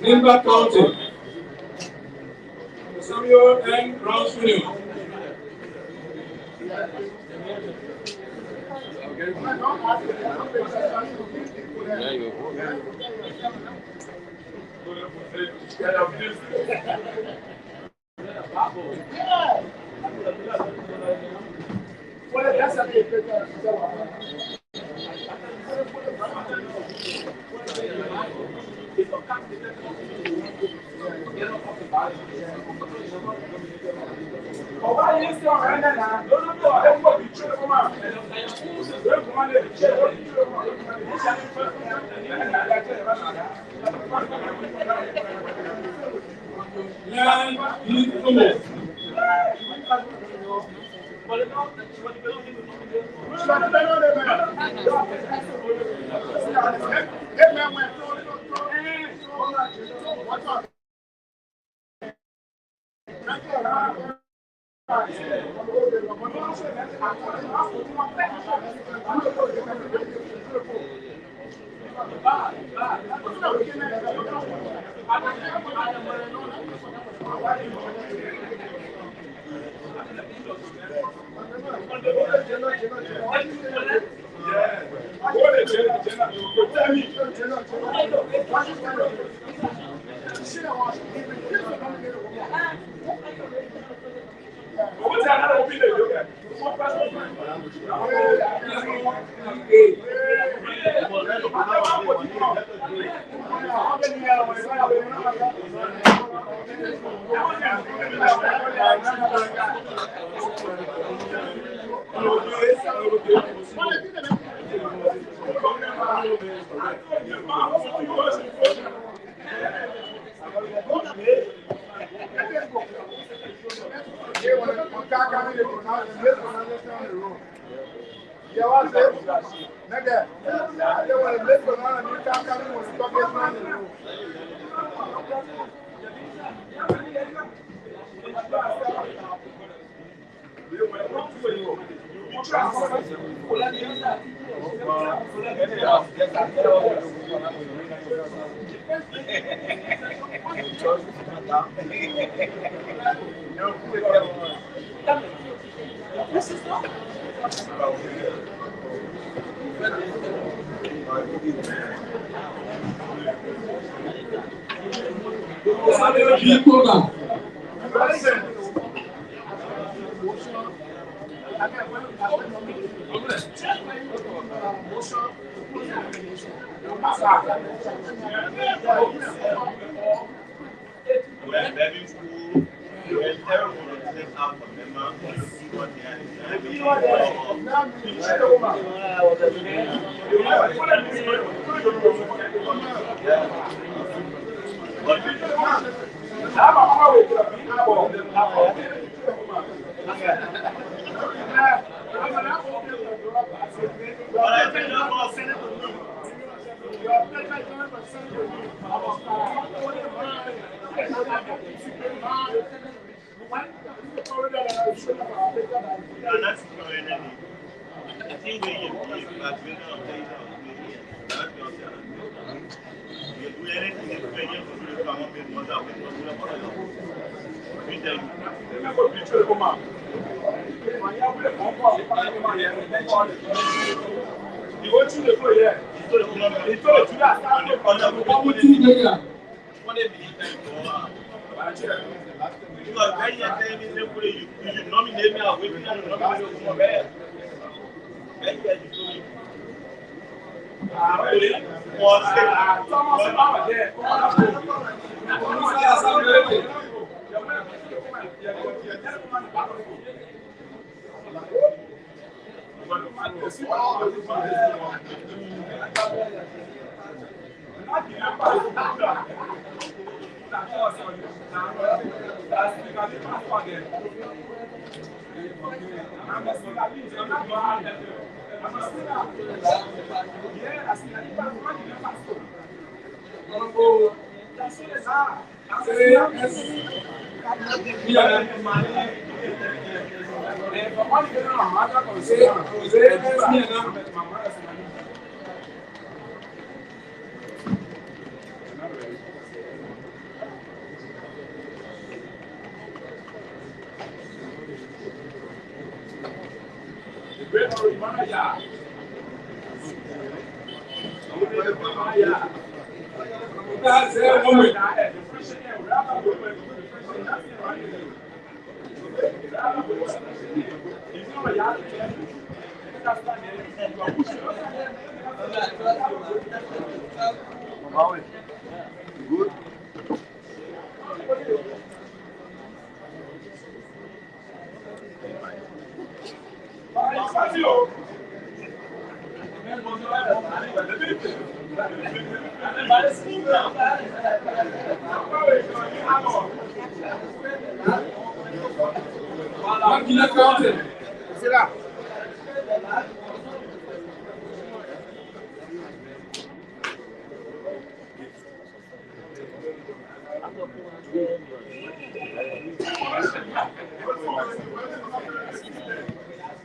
Nimba County. Samuel N. Brown Jr. Yeah, you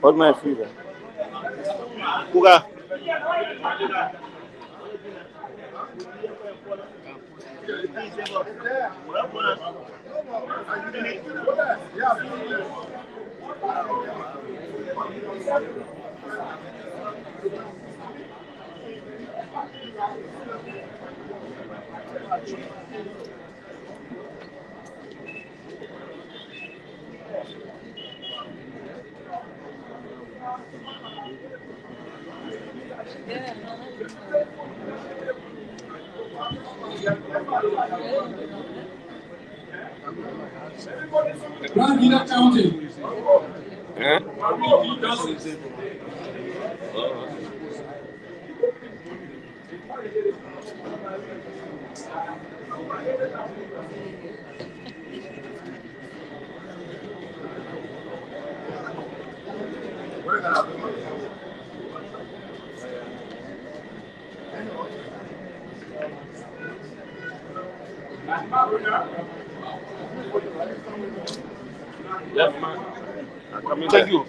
Hold my freezer. Kuga. Grand County. Huh? Yes, man. I'm coming. Thank you.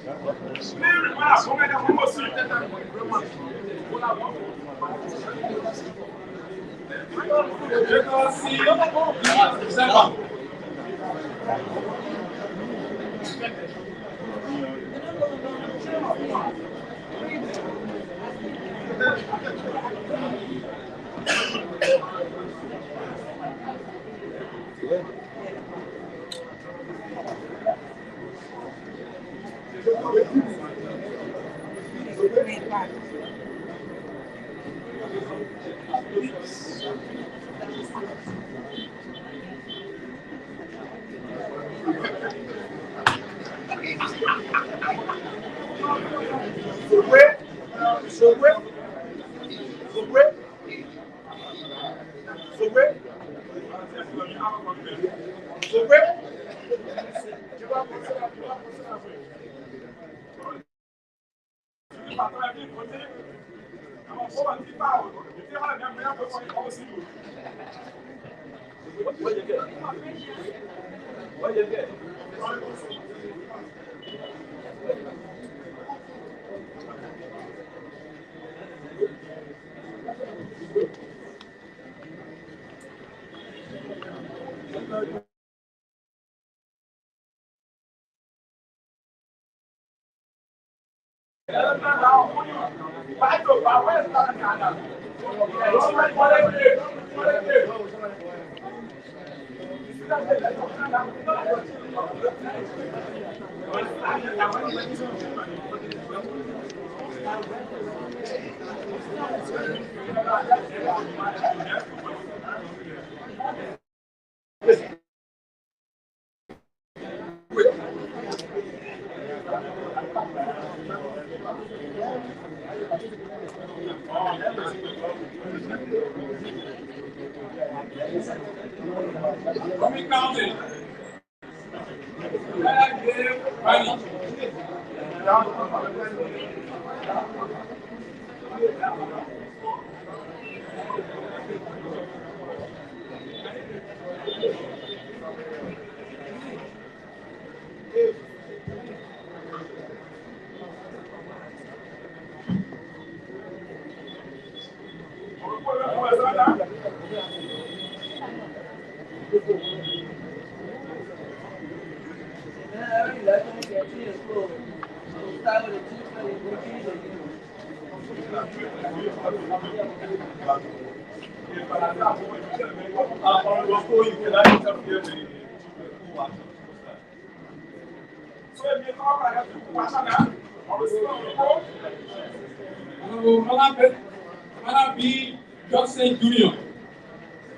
B. Johnson Jr.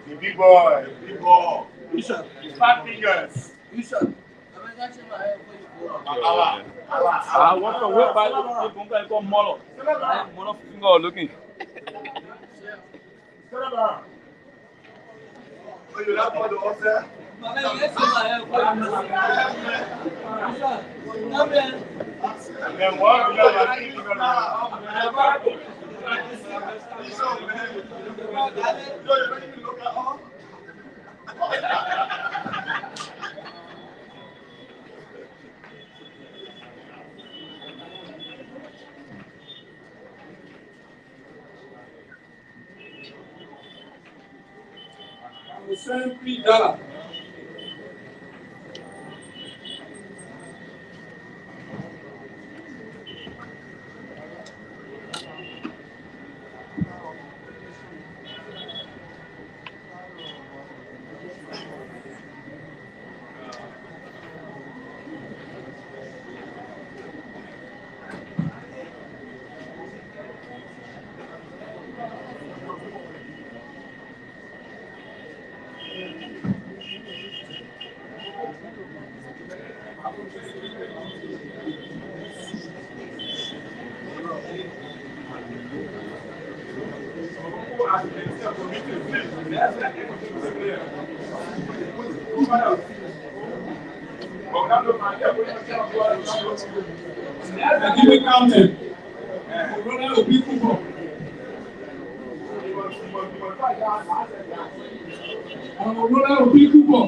The big boy. Bishop. Fat fingers. Bishop. I want to wait by the call Molo. Molo finger looking. And then one we Hussein Dala. Keep counting. Brother Obi Kubo. Brother Obi Kubo.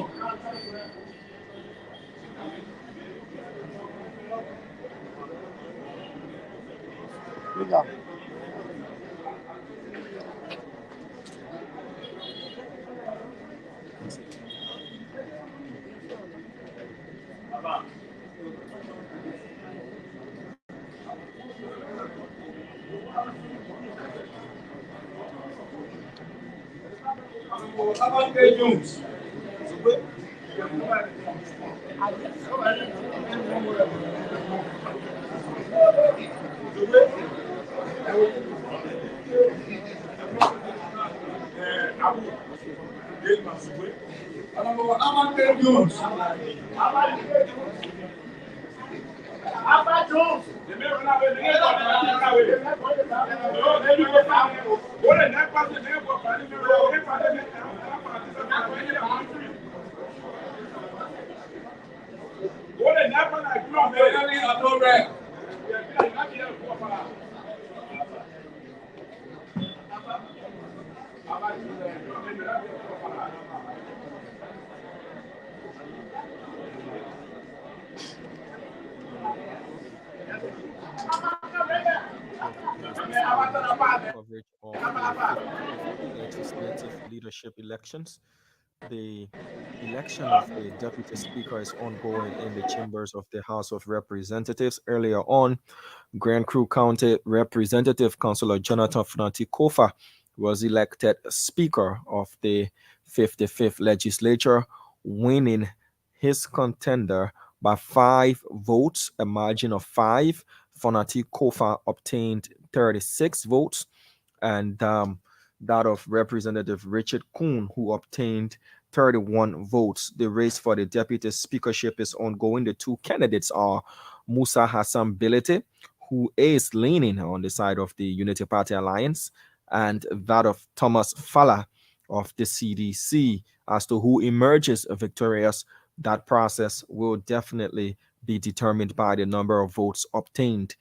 Jones. Coverage of the 55th Legislative Leadership Elections. The election of the Deputy Speaker is ongoing in the chambers of the House of Representatives. Earlier on, Grand Crew County Representative Councillor Jonathan Fnati Kofa was elected Speaker of the 55th Legislature, winning his contender by 5 votes, a margin of 5. Fnati Kofa obtained 36 votes, and that of Representative Richard Kuhn, who obtained 31 votes. The race for the deputy speakership is ongoing. The two candidates are Musa Hassan Bilete, who is leaning on the side of the Unity Party Alliance, and that of Thomas Falla of the CDC. As to who emerges victorious, that process will definitely be determined by the number of votes obtained.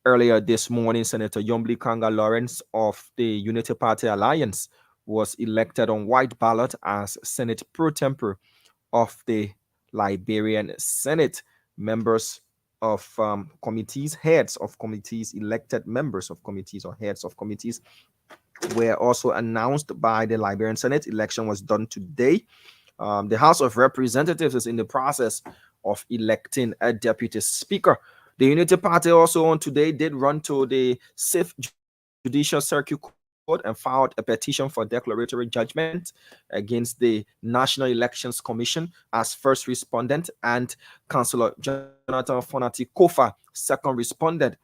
Earlier this morning, Senator Yombli Kanga Lawrence of the Unity Party Alliance was elected on white ballot as Senate pro tempore of the Liberian Senate. Members of committees, heads of committees, elected members of committees or heads of committees were also announced by the Liberian Senate. Election was done today. The House of Representatives is in the process of electing a deputy speaker. The Unity Party also on today did run to the 6th Judicial Circuit Court and filed a petition for declaratory judgment against the National Elections Commission as first respondent, and Councillor Jonathan Fnati Kofa second responded,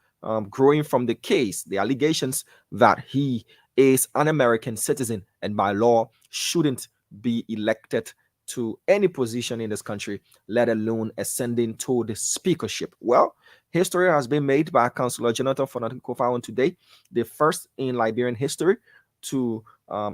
growing from the case, the allegations that he is an American citizen and by law shouldn't be elected to any position in this country, let alone ascending to the speakership. Well, history has been made by Councillor Jonathan Fnati Kofa on today, the first in Liberian history to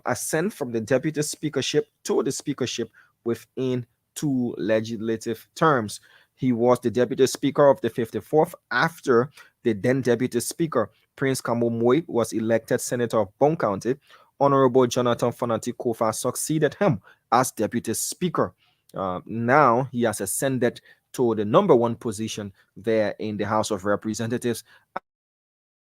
ascend from the deputy speakership to the speakership within 2 legislative terms. He was the deputy speaker of the 54th after the then deputy speaker, Prince Kamo Moy, was elected senator of Bon County. Honorable Jonathan Fnati Kofa succeeded him as deputy speaker. Now he has ascended to the number 1 position there in the House of Representatives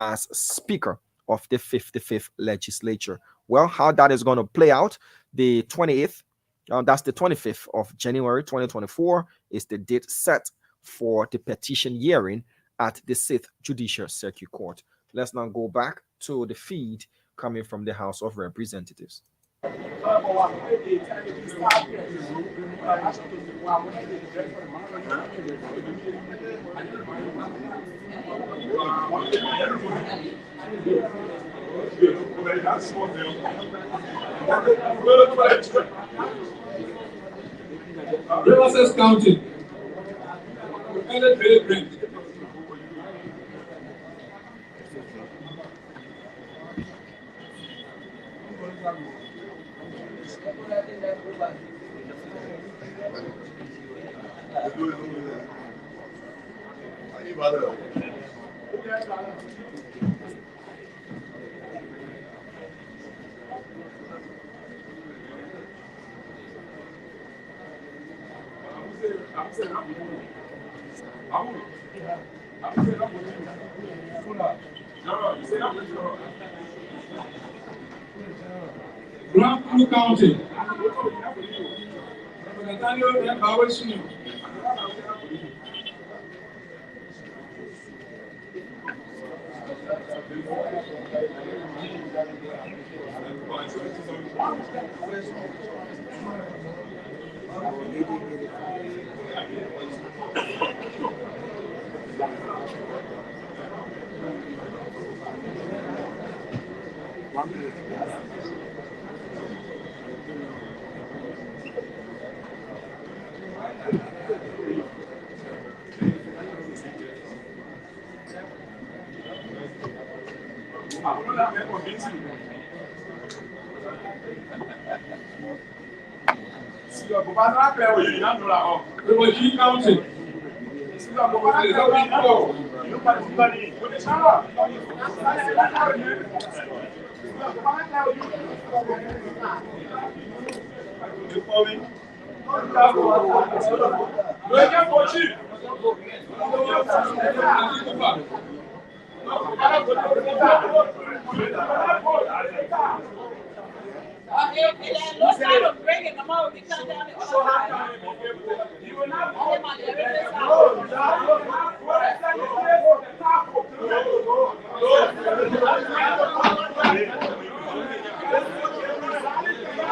as Speaker of the 55th Legislature. Well, how that is going to play out, the 28th, that's the 25th of January 2024 is the date set for the petition hearing at the 6th Judicial Circuit Court. Let's now go back to the feed coming from the House of Representatives. Riverside County. Grand Blue County. Nathaniel Mbawesunu. Everybody County.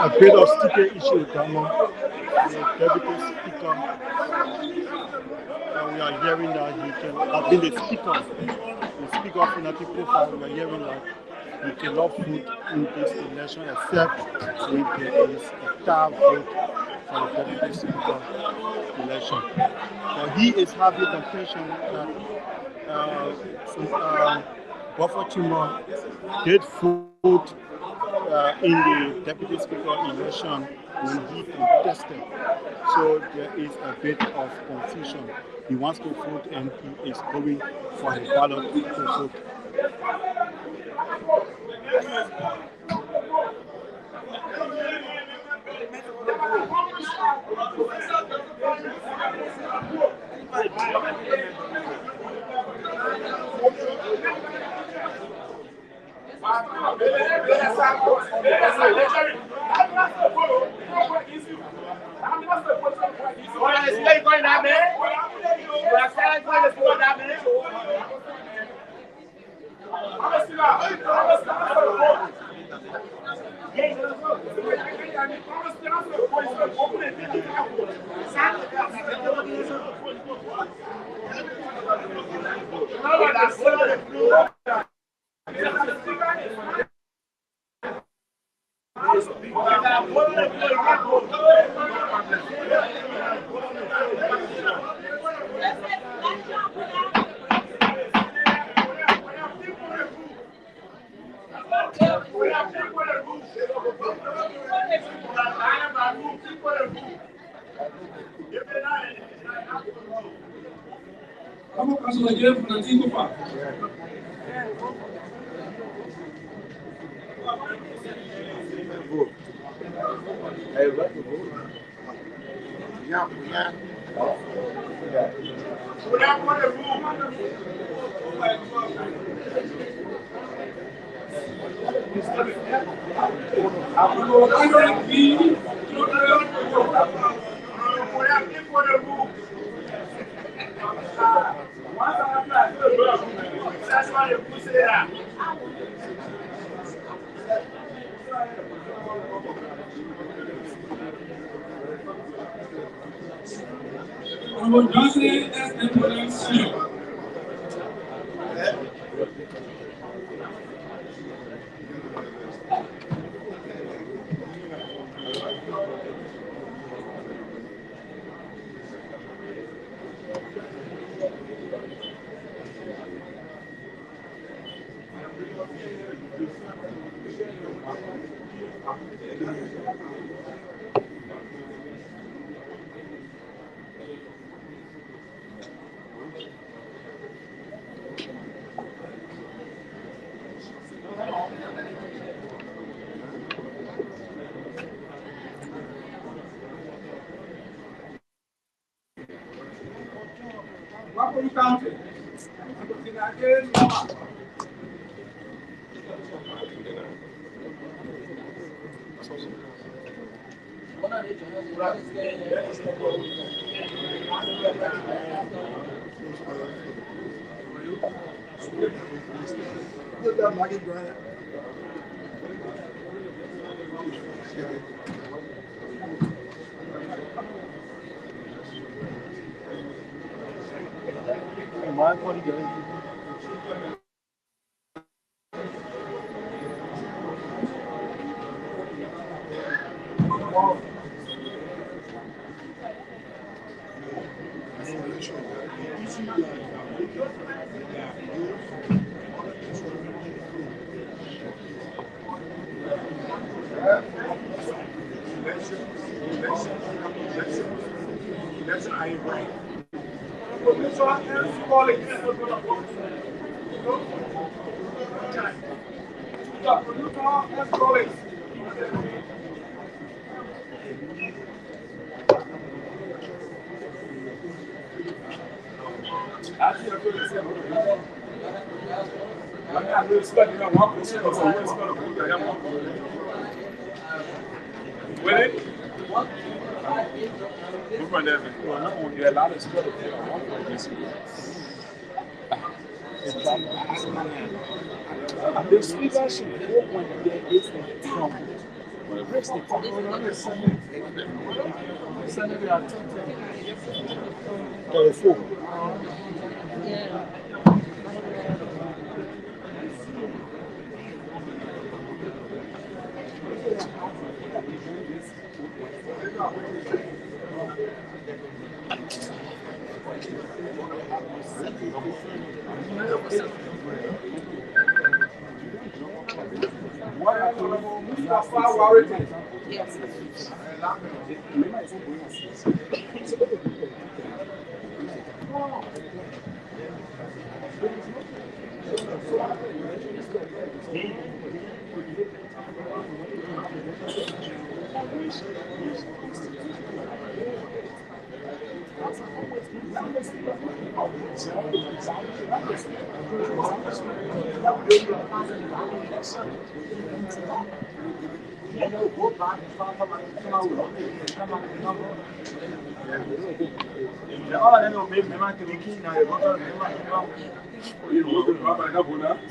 A bit of sticker issue, Damo. The deputy speaker, we are hearing that he can have been the speaker of Unity Profile. We are hearing that he cannot vote in this election except when there is a tie vote for the deputy speaker election. But he is having contention that Buffer Chima did vote in the deputy speaker election when he contested. So there is a bit of confusion. He wants to vote and he is going for the ballot to vote.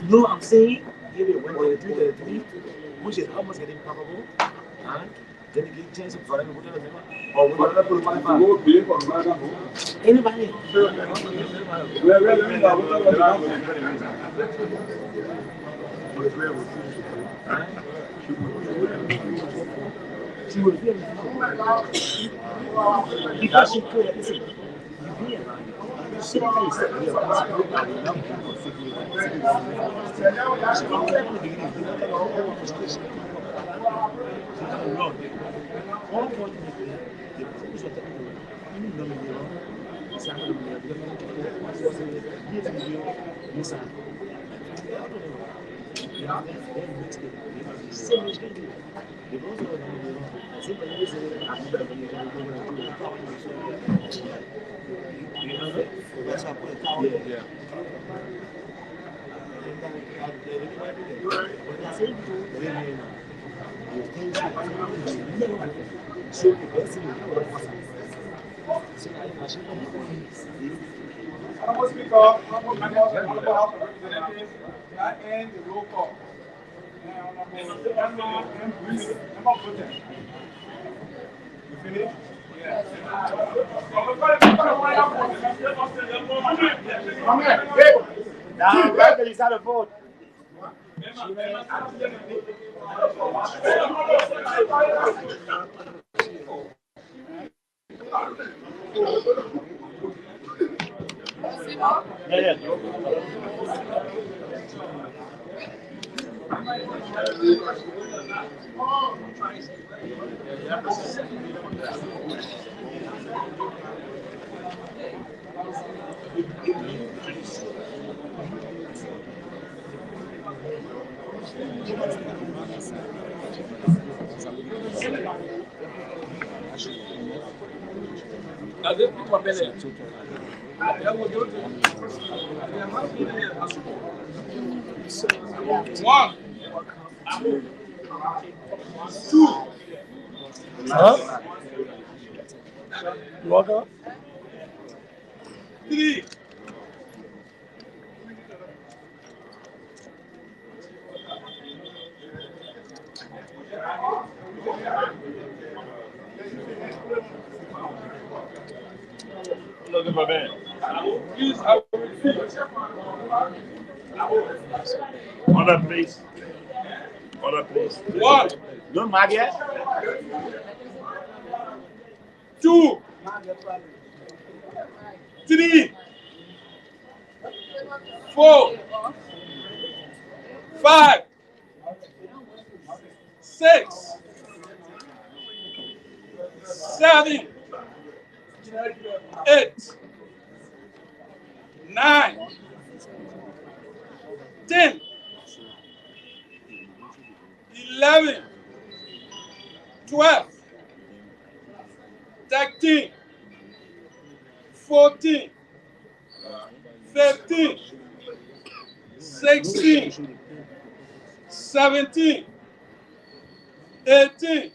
No, I'm saying when they do the three, which is almost getting probable, and then you get chance of running with them, or we're gonna put anybody. She would be because she could listen. You be around. She can't step here. She can't Now, right, is out of vote. Cadê o papel? One, two, Huh? You walk up? three, Looking for Ben. please, I will repeat. Order, please. Order, please. One, Don't mad yet? two, three, 4, 5, 6, 7, 8, 9, 10, 11, 12, 13, 14, 15, 16, 17, 18,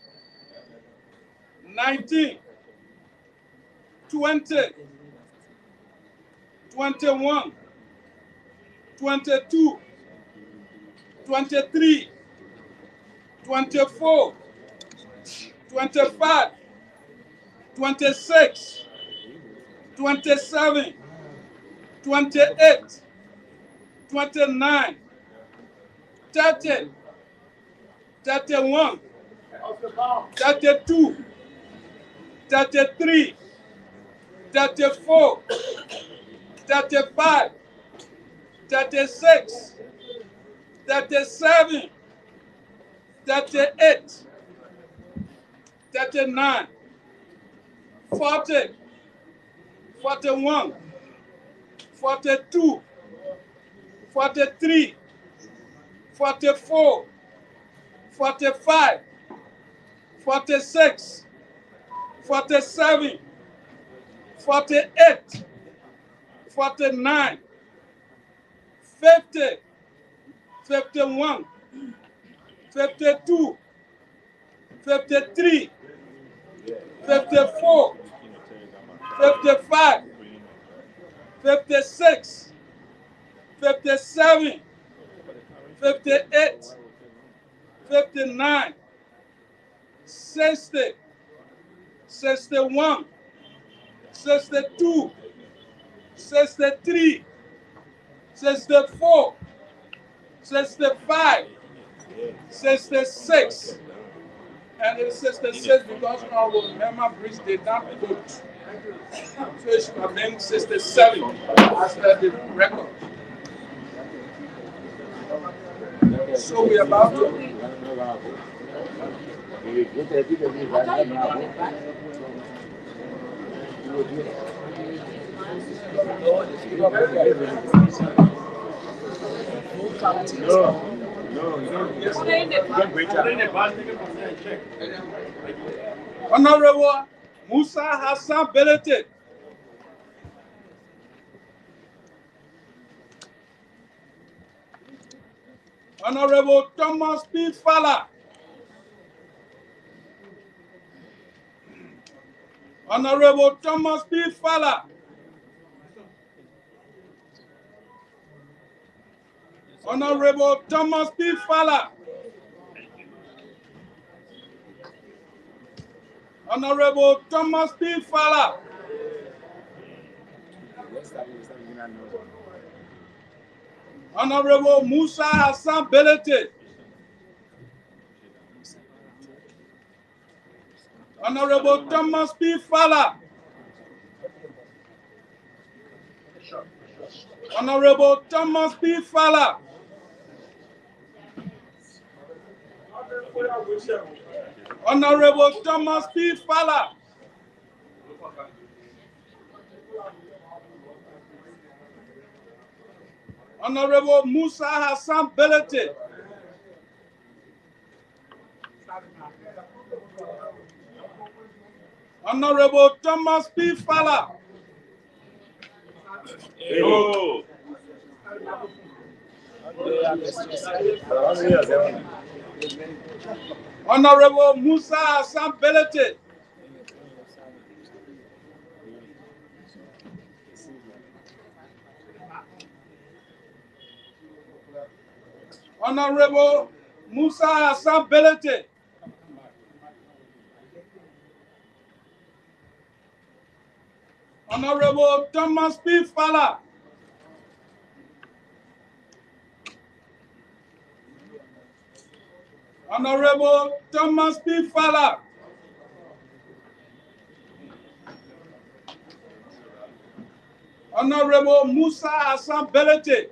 19, 20, 21, 22, 23, 24, 25, 26, 27, 28, 29, 30, 31, 32, 33, 34, 35, 36, 37, 38, 39, 40, 41, 42, 43, 44, 45, 46, 47, 48, 49, 50, 51, 52, 53, 54, 55, 56, 57, 58, 59, 60, 61, 62, 63, 64, 65, 66, and it's 66 because our member brings the down vote. So it should have been 67 as the record. So we are about to. Honorable Musa Hassan Belete. Honorable Thomas P. Fala. Honorable Thomas P. Fala. Honorable Thomas P. Fala. Honorable Thomas P. Fala. Honorable Musa Hassan Belete. Honorable Thomas P. Fala. Honorable Thomas P. Fala. Honorable Thomas P. Fala. Honorable Musa Hassan Belete. Honorable Thomas P. Fala. Oh. Honorable Musa Hassan Belete. Honorable Musa Hassan Belete. Honorable Thomas P. Fala. Honorable Thomas P. Fala. Honorable Musa Hassan Belete.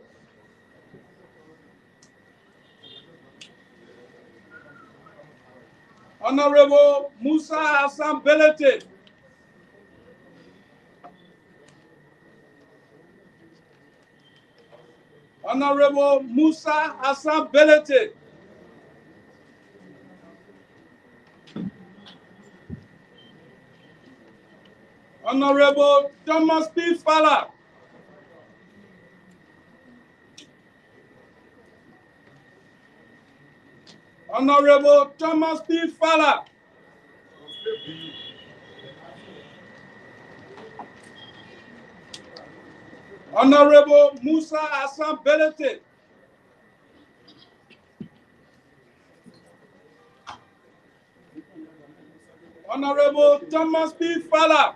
Honorable Musa Hassan Belete. Honorable Musa Hassan Belete. Honorable Thomas P. Fala. Honorable Thomas P. Fala. Honorable Musa Hassan Belete. Honorable Thomas P. Fala.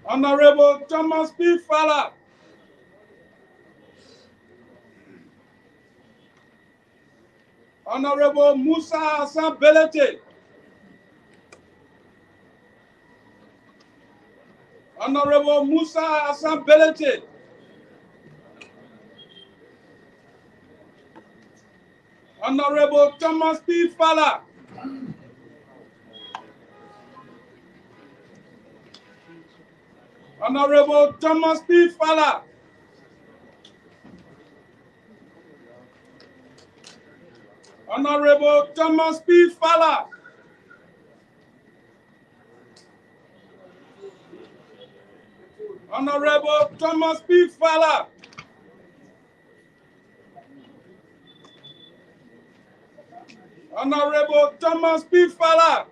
Honorable Thomas P. Fala. Honorable Musa Hassan Belete. Honorable Musa Hassan Belete. Honorable Thomas P. Fala. Honorable Thomas P. Fala. Honorable Thomas P. Fala. Honorable Thomas P. Fala. Honorable Thomas P. Fala.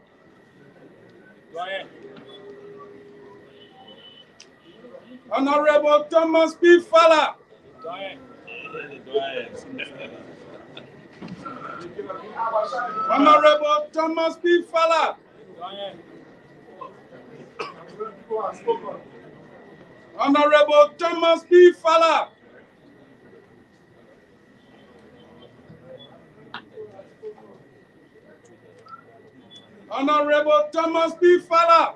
Honorable Thomas P. Fala. Honorable Thomas P. Fala. Honorable Thomas P. Fala. Honorable Thomas P. Fala.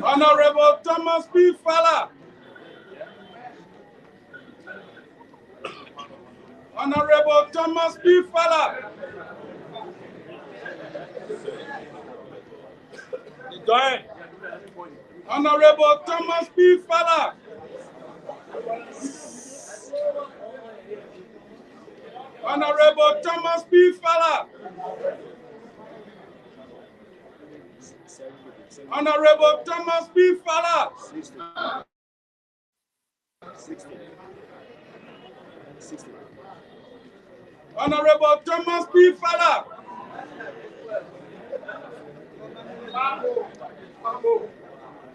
Honorable Thomas P. Fala. Honorable Thomas P. Fala. Honorable Thomas P. Fala. Honorable Thomas P. Fala. Honorable Thomas P. Fala. Honorable Thomas P. Fala.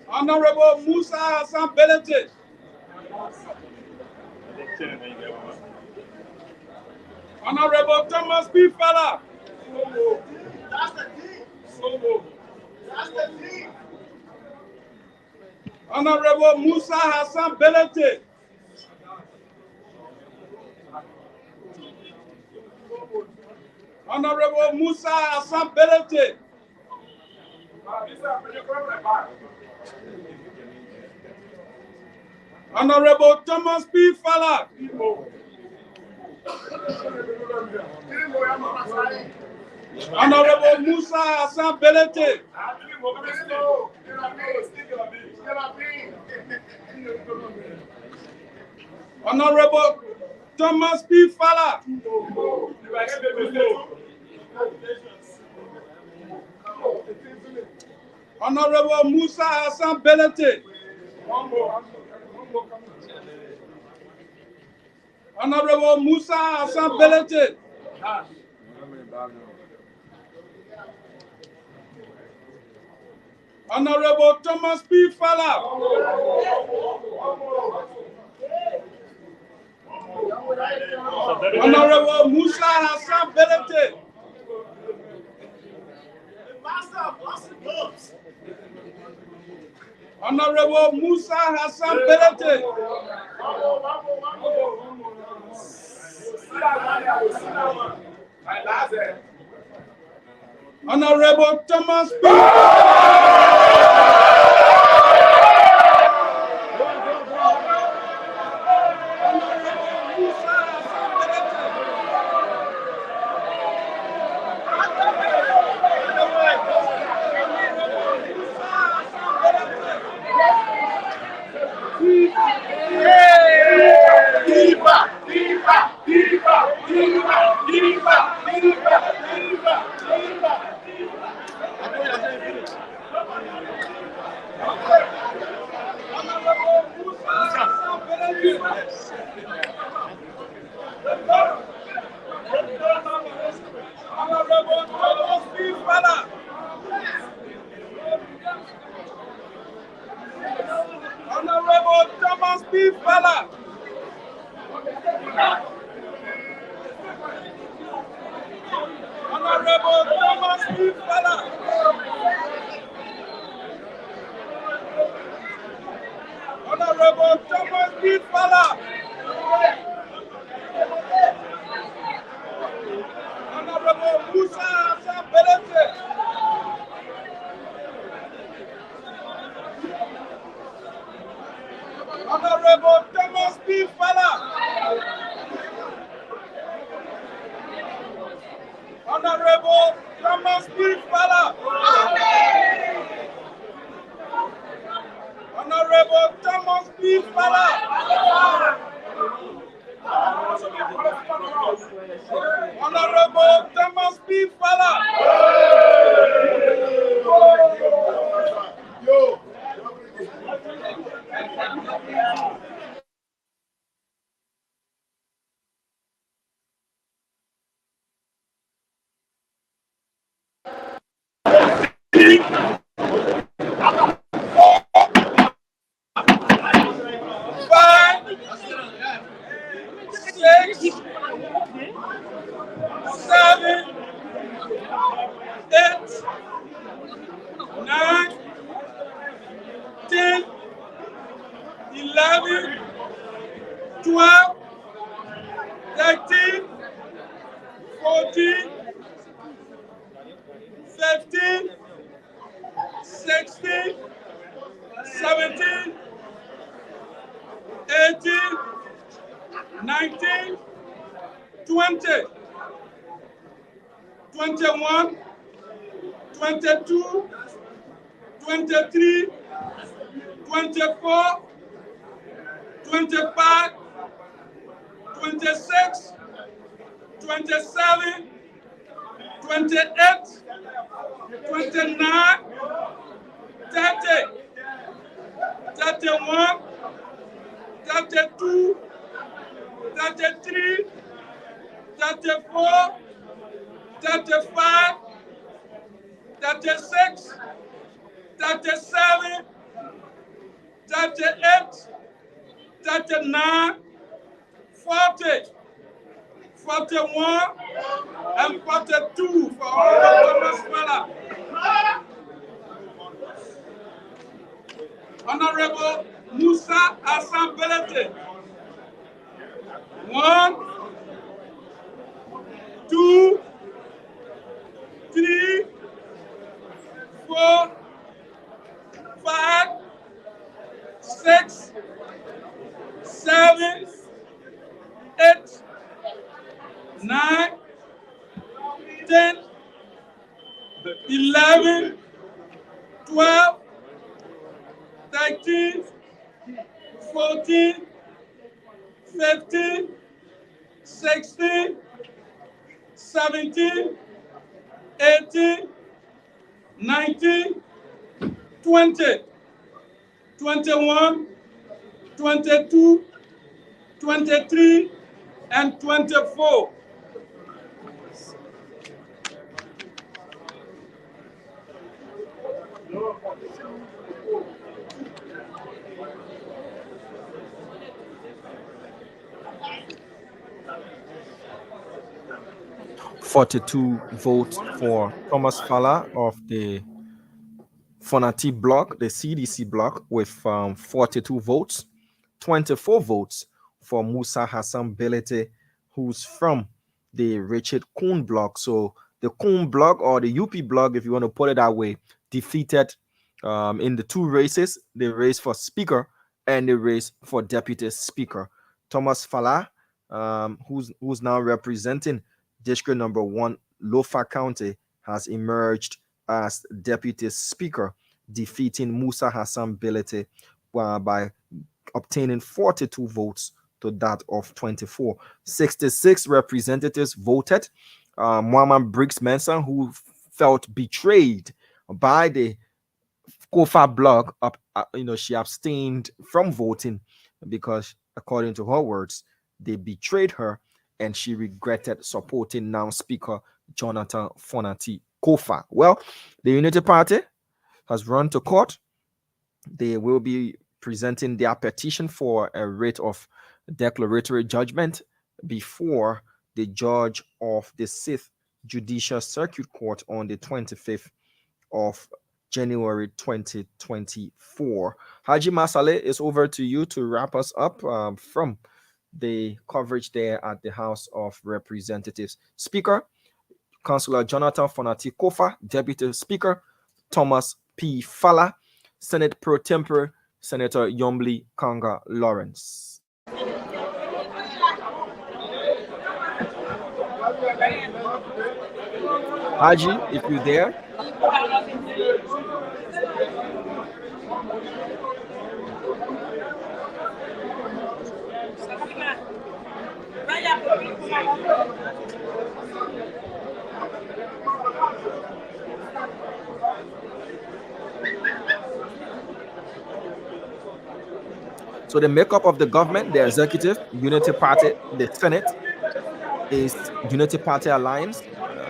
Honorable Musa Hassan Belete. Honorable Thomas P. Fala. Honorable Musa Hassan Belete. Honorable Musa Hassan Belete. Honorable Thomas P. Fala. Honorable Musa Hassan Belete. Honorable Thomas P. Fala. Honorable Musa Hassan Belete. Honorable Musa Hassan Belete. Honorable Thomas P. Fala. Honorable Musa Hassan Belete. Honorable Musa Hassan Belete. Honorable Thomas P. Honorable Thomas P. Fala. Honorable Thomas P. Fala. Honorable Thomas P. Fala. Honorable Musa Hassan Belete. Honorable Thomas P. Fala. Honorable Thomas P. Fala. Honorable Thomas P. Fala. Honorable Thomas P. Fala. Honorable Musa Hassan Belete. 1, 2, 3, 4, 5, 6, 7, 8, 9, 10, 11, 12, 13, 14, 15, 60, 70, 80, 90, 20, 21, 22, 23, and 24. $42 votes for Thomas Falla of the Fonati block, the CDC block, with 42 votes. 24 votes for Musa Hassan Belete, who's from the Richard Kuhn block. So the Kuhn block, or the UP block, if you want to put it that way, defeated in the two races, the race for speaker and the race for deputy speaker. Thomas Falla, who's now representing district number 1, Lofa County, has emerged as deputy speaker, defeating Musa Hassan Belete by obtaining 42 votes to that of 24. 66 representatives voted. Muhammad Briggs Manson, who felt betrayed by the Kofa blog, she abstained from voting because, according to her words, they betrayed her and she regretted supporting now Speaker Jonathan Fonati Kofa. Well, the Unity Party has run to court. They will be presenting their petition for a writ of declaratory judgment before the judge of the 6th Judicial Circuit Court on the 25th of January 2024. Haji Masale, it's over to you to wrap us up from the coverage there at the House of Representatives. Speaker, Councillor Jonathan Fonati Kofa, Deputy Speaker Thomas P. Falla, Senate Pro Tempore Senator Yombli Kanga Lawrence. Haji, if you're there. So the makeup of the government, the executive, Unity Party, the Senate is Unity Party Alliance in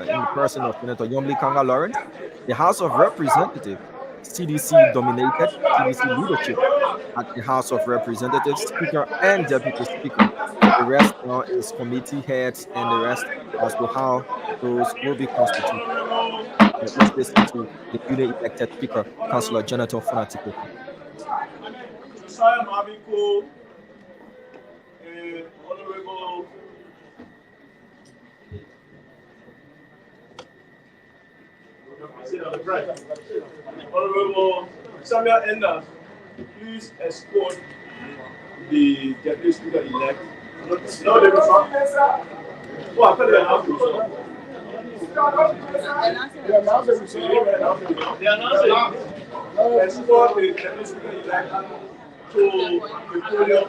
the person of Senator Yombli Kanga Lawrence. The House of Representatives, CDC dominated, CDC leadership at the House of Representatives, Speaker and Deputy Speaker. The rest now is committee heads and the rest as to how those will be constituted. Let's listen to the newly elected Speaker, Councillor Jonathan Fonati Kofa. Josiah Mabiko, Honorable Honorable Samuel Enda, please escort the Deputy Speaker elect. No, there is not. Oh, I thought they announced it. They announced it. Escort the Deputy Speaker elect to the podium.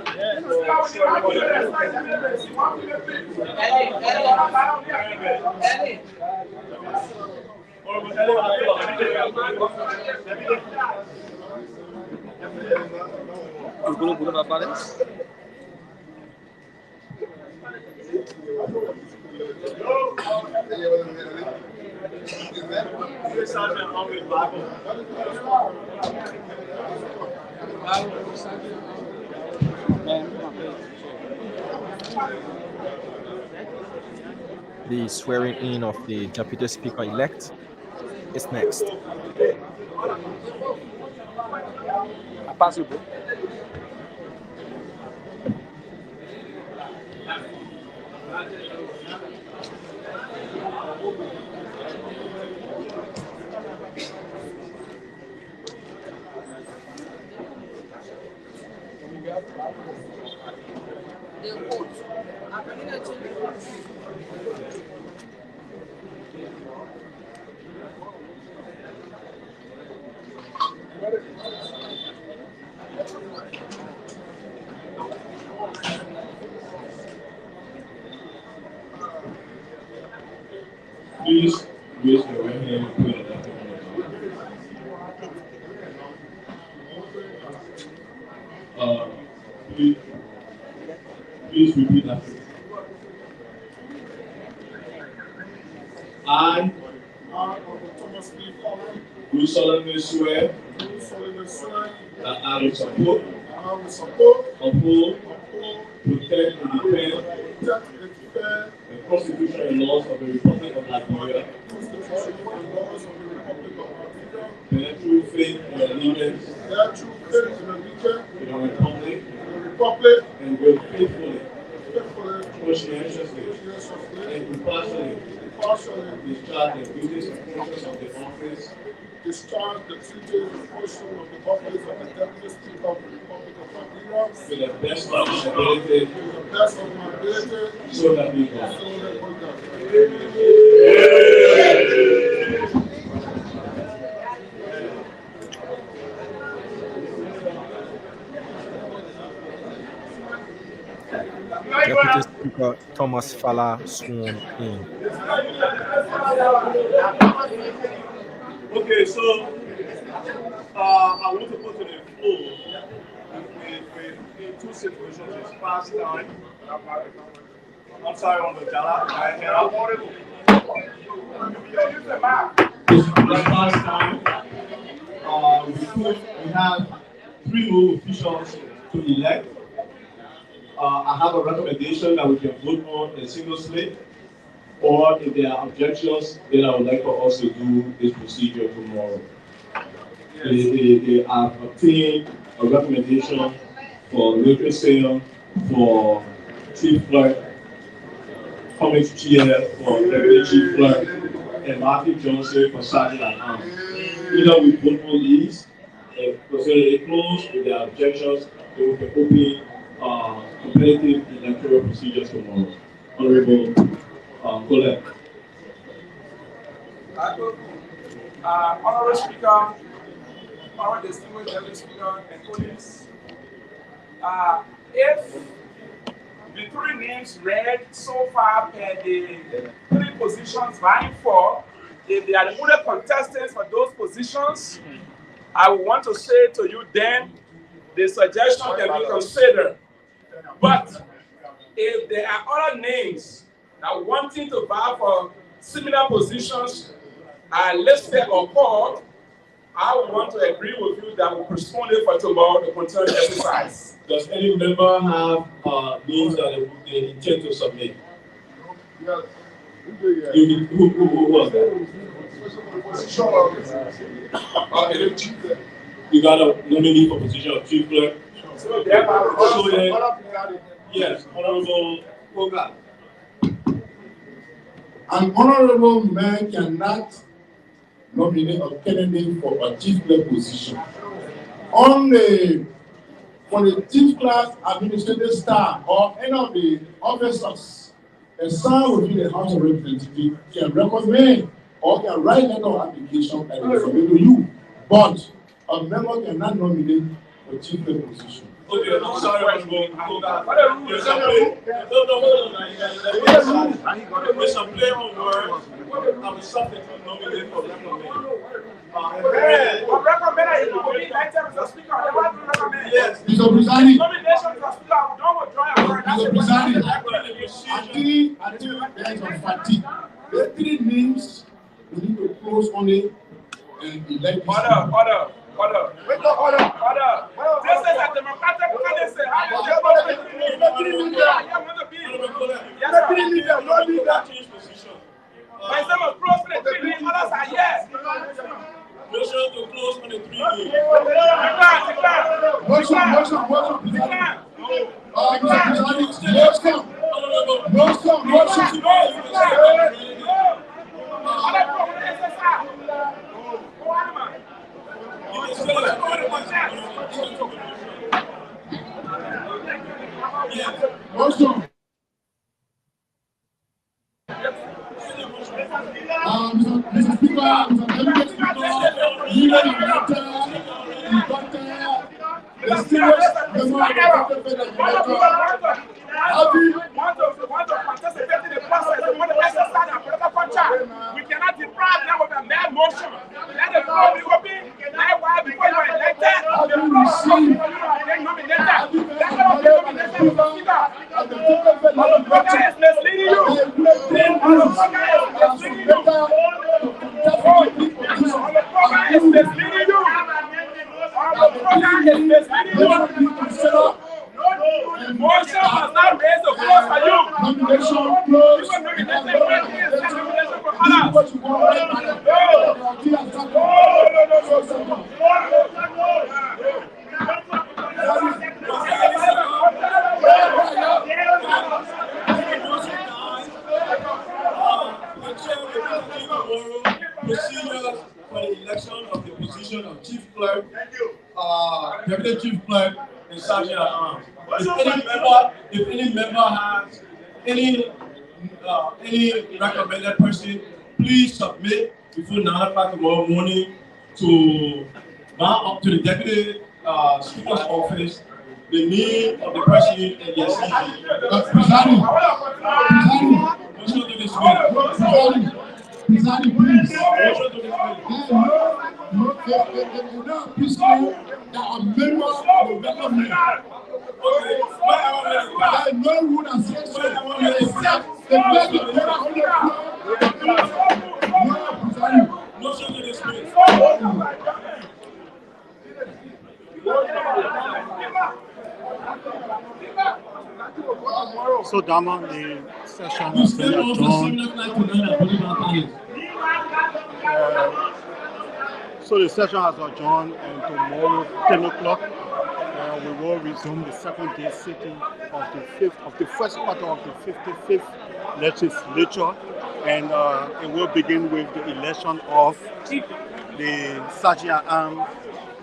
The swearing in of the Deputy Speaker elect is next. Please raise your right hand and put it up. Please, please repeat after me. I, Thomas B. Fowler, do solemnly swear do solemnly swear that I will support, I will support, uphold, uphold, protect, and defend protect, and defend the Constitution and laws of the Republic of Liberia, the Constitution and laws of the Republic of Liberia, bear true faith and allegiance bear true faith and allegiance to the Republic, to the Republic, and will faithfully, faithfully, conscientiously, conscientiously, and impartially impartially discharge the duties and functions of the office discharge the duties and function of the office of the Deputy Speaker of the Republic of Liberia to the best of my ability, to the best of my ability, so that we God. so that we God. Deputy Speaker Thomas Fowler sworn in. Okay, so I want to put to the floor with two situations. It's past time. I'm sorry on the Jala. It's past time. We have three new officials to elect. I have a recommendation that we can vote on a single slate, or if there are objections, then I would like for us to do this procedure tomorrow. They have obtained a recommendation for local sale, for chief clerk, comics chair for deputy chief clerk, and Matthew Johnson for sergeant at arms. Either we vote on these, consider it closed. If there are objections, they will be open competitive electoral procedures tomorrow. Honorable Colette. Honorable Speaker, Honorable Distinguished Deputy Speaker, and colleagues, if the three names read so far per the three positions vying for, if they are the only contestants for those positions, I would want to say to you then, the suggestion can be considered. But if there are other names that wanting to vie for similar positions are listed or called, I would want to agree with you that we postpone it for tomorrow to continue the exercise. Does any member have names that they intend to submit? Yes. Who was that? Okay. You got a nominee for position of chief clerk? So then, yes, Honorable Koga. An honorable man cannot nominate a candidate for a chief clerk position. For the chief clerk, administrative staff, or any of the officers, a son within the House of Representatives can recommend or can write letter of application and submit to you. But a member cannot nominate for chief clerk position. Okay, I'm sorry, Honorable Koga. There's a play on words. I was subject to nominate for recommend. Yes. Mr. Presiding. Nomination for speaker, don't withdraw your word. Mr. Presiding. Until there is a fatigue. The three names we need to close on it and elect. Order. Wait, order. This is a democratic policy. My son was close to the three names, others are yes. Motion to close on the three names. Mr. Speaker, Mr. Delegate Speaker, leader in matter, the serious member of the federal want to participate in the process, they want to exercise their political contract. We Motherfucker is misleading you. Motherfucker is misleading you. Motherfucker is misleading you. Motherfucker is misleading you. Motion must not raise the floor for you. Nomination You closed. will nominate the nomination for others. Procedures for the election of the position of chief clerk, deputy chief clerk, and sergeant at arms. If any member has any recommended person, please submit before 9 o'clock tomorrow morning to the deputy speaker's office the name of the person and their CV. Presiding, Motion to dismiss. Presiding, please. Motion to dismiss. No, peaceful that a member will recommend. There is no rule that says so, except the best of the on the floor. No, presiding. Motion to dismiss. So, Dama, the session has been adjourned. So the session has adjourned, and tomorrow, 10 o'clock, we will resume the second day sitting of the first quarter of the 55th legislature, and it will begin with the election of the sergeant at arms,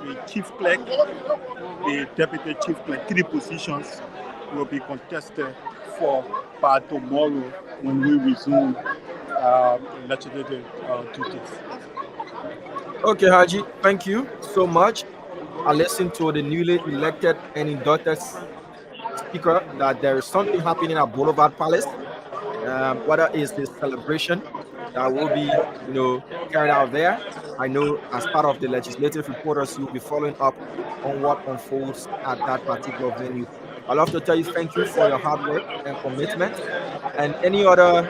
the chief clerk, the deputy chief clerk. 3 positions will be contested by tomorrow when we resume legislative duties. Okay, Haji, thank you so much. I listened to the newly elected and inducted speaker that there is something happening at Boulevard Palace. Whether it's the celebration that will be, carried out there. I know as part of the legislative reporters, you'll be following up on what unfolds at that particular venue. I'd love to tell you thank you for your hard work and commitment. And any other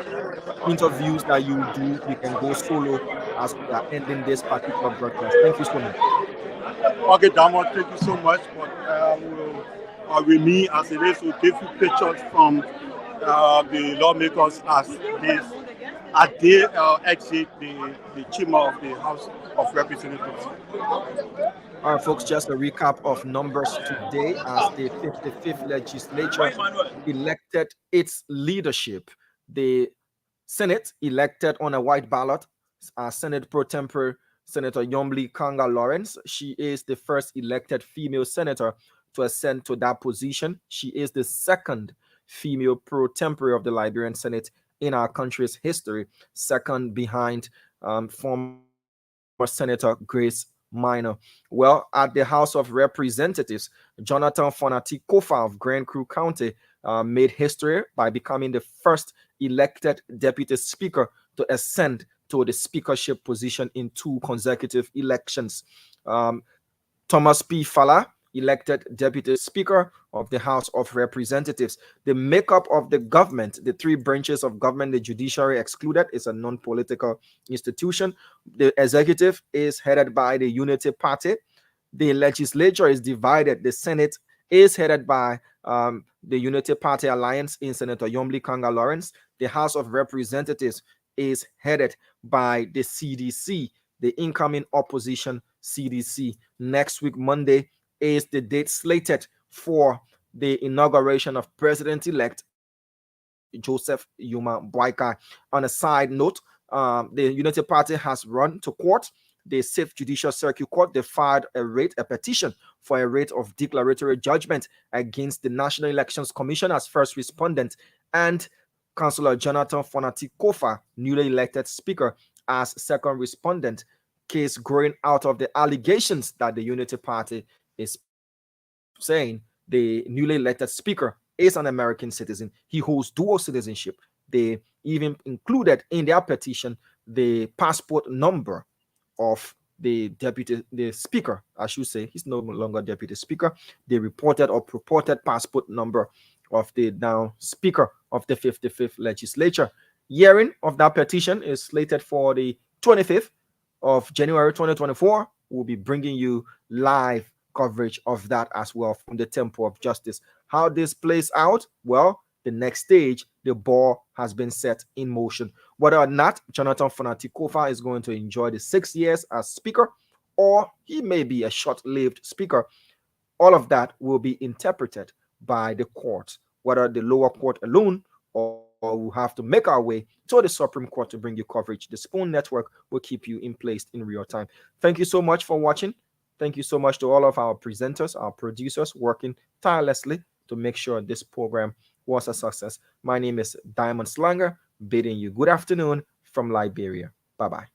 interviews that you do, you can go solo as we are ending this particular broadcast. Thank you so much. Okay, Damo, thank you so much. But with me, as it is, we'll give you pictures from the lawmakers as they exit the chamber of the House of Representatives. All right, folks, just a recap of numbers today as the 55th legislature elected its leadership. The Senate elected on a white ballot Senate Pro Tempore Senator Yombli Kanga Lawrence. She is the first elected female senator to ascend to that position. She is the second female pro tempore of the Liberian Senate in our country's history, second behind former Senator Grace Minor. Well, at the House of Representatives, Jonathan Fonati Kofa of Grand Crew County made history by becoming the first elected deputy speaker to ascend to the speakership position in 2 consecutive elections. Thomas P. Fala, elected deputy speaker of the House of Representatives. The makeup of the government, the 3 branches of government, the judiciary excluded, is a non-political institution. The executive is headed by the Unity Party. The legislature is divided. The Senate is headed by the Unity Party Alliance in Senator Yombli Kanga Lawrence. The House of Representatives is headed by the CDC, the incoming opposition CDC. Next week, Monday, is the date slated for the inauguration of President-elect Joseph Yuma Boakai. On a side note, the Unity Party has run to court. The Safe Judicial Circuit Court, they filed a petition for a writ of declaratory judgment against the National Elections Commission as first respondent, and Councillor Jonathan Fonati Kofa, newly elected speaker, as second respondent. Case growing out of the allegations that the Unity Party is saying the newly elected speaker is an American citizen. He holds dual citizenship. They even included in their petition the passport number of the speaker, I should say. He's no longer deputy speaker. The reported or purported passport number of the now Speaker of the 55th Legislature. Hearing of that petition is slated for the 25th of January 2024. We'll be bringing you live coverage of that as well from the Temple of Justice. How this plays out? Well, the next stage, the ball has been set in motion. Whether or not Jonathan Fanati Kofa is going to enjoy the 6 years as Speaker, or he may be a short-lived Speaker, all of that will be interpreted by the court, whether the lower court alone, or we'll have to make our way to the Supreme Court to bring you coverage. The Spoon Network will keep you in place in real time. Thank you so much for watching. Thank you so much to all of our presenters, our producers working tirelessly to make sure this program was a success. My name is Diamond Slanger, bidding you good afternoon from Liberia. Bye bye.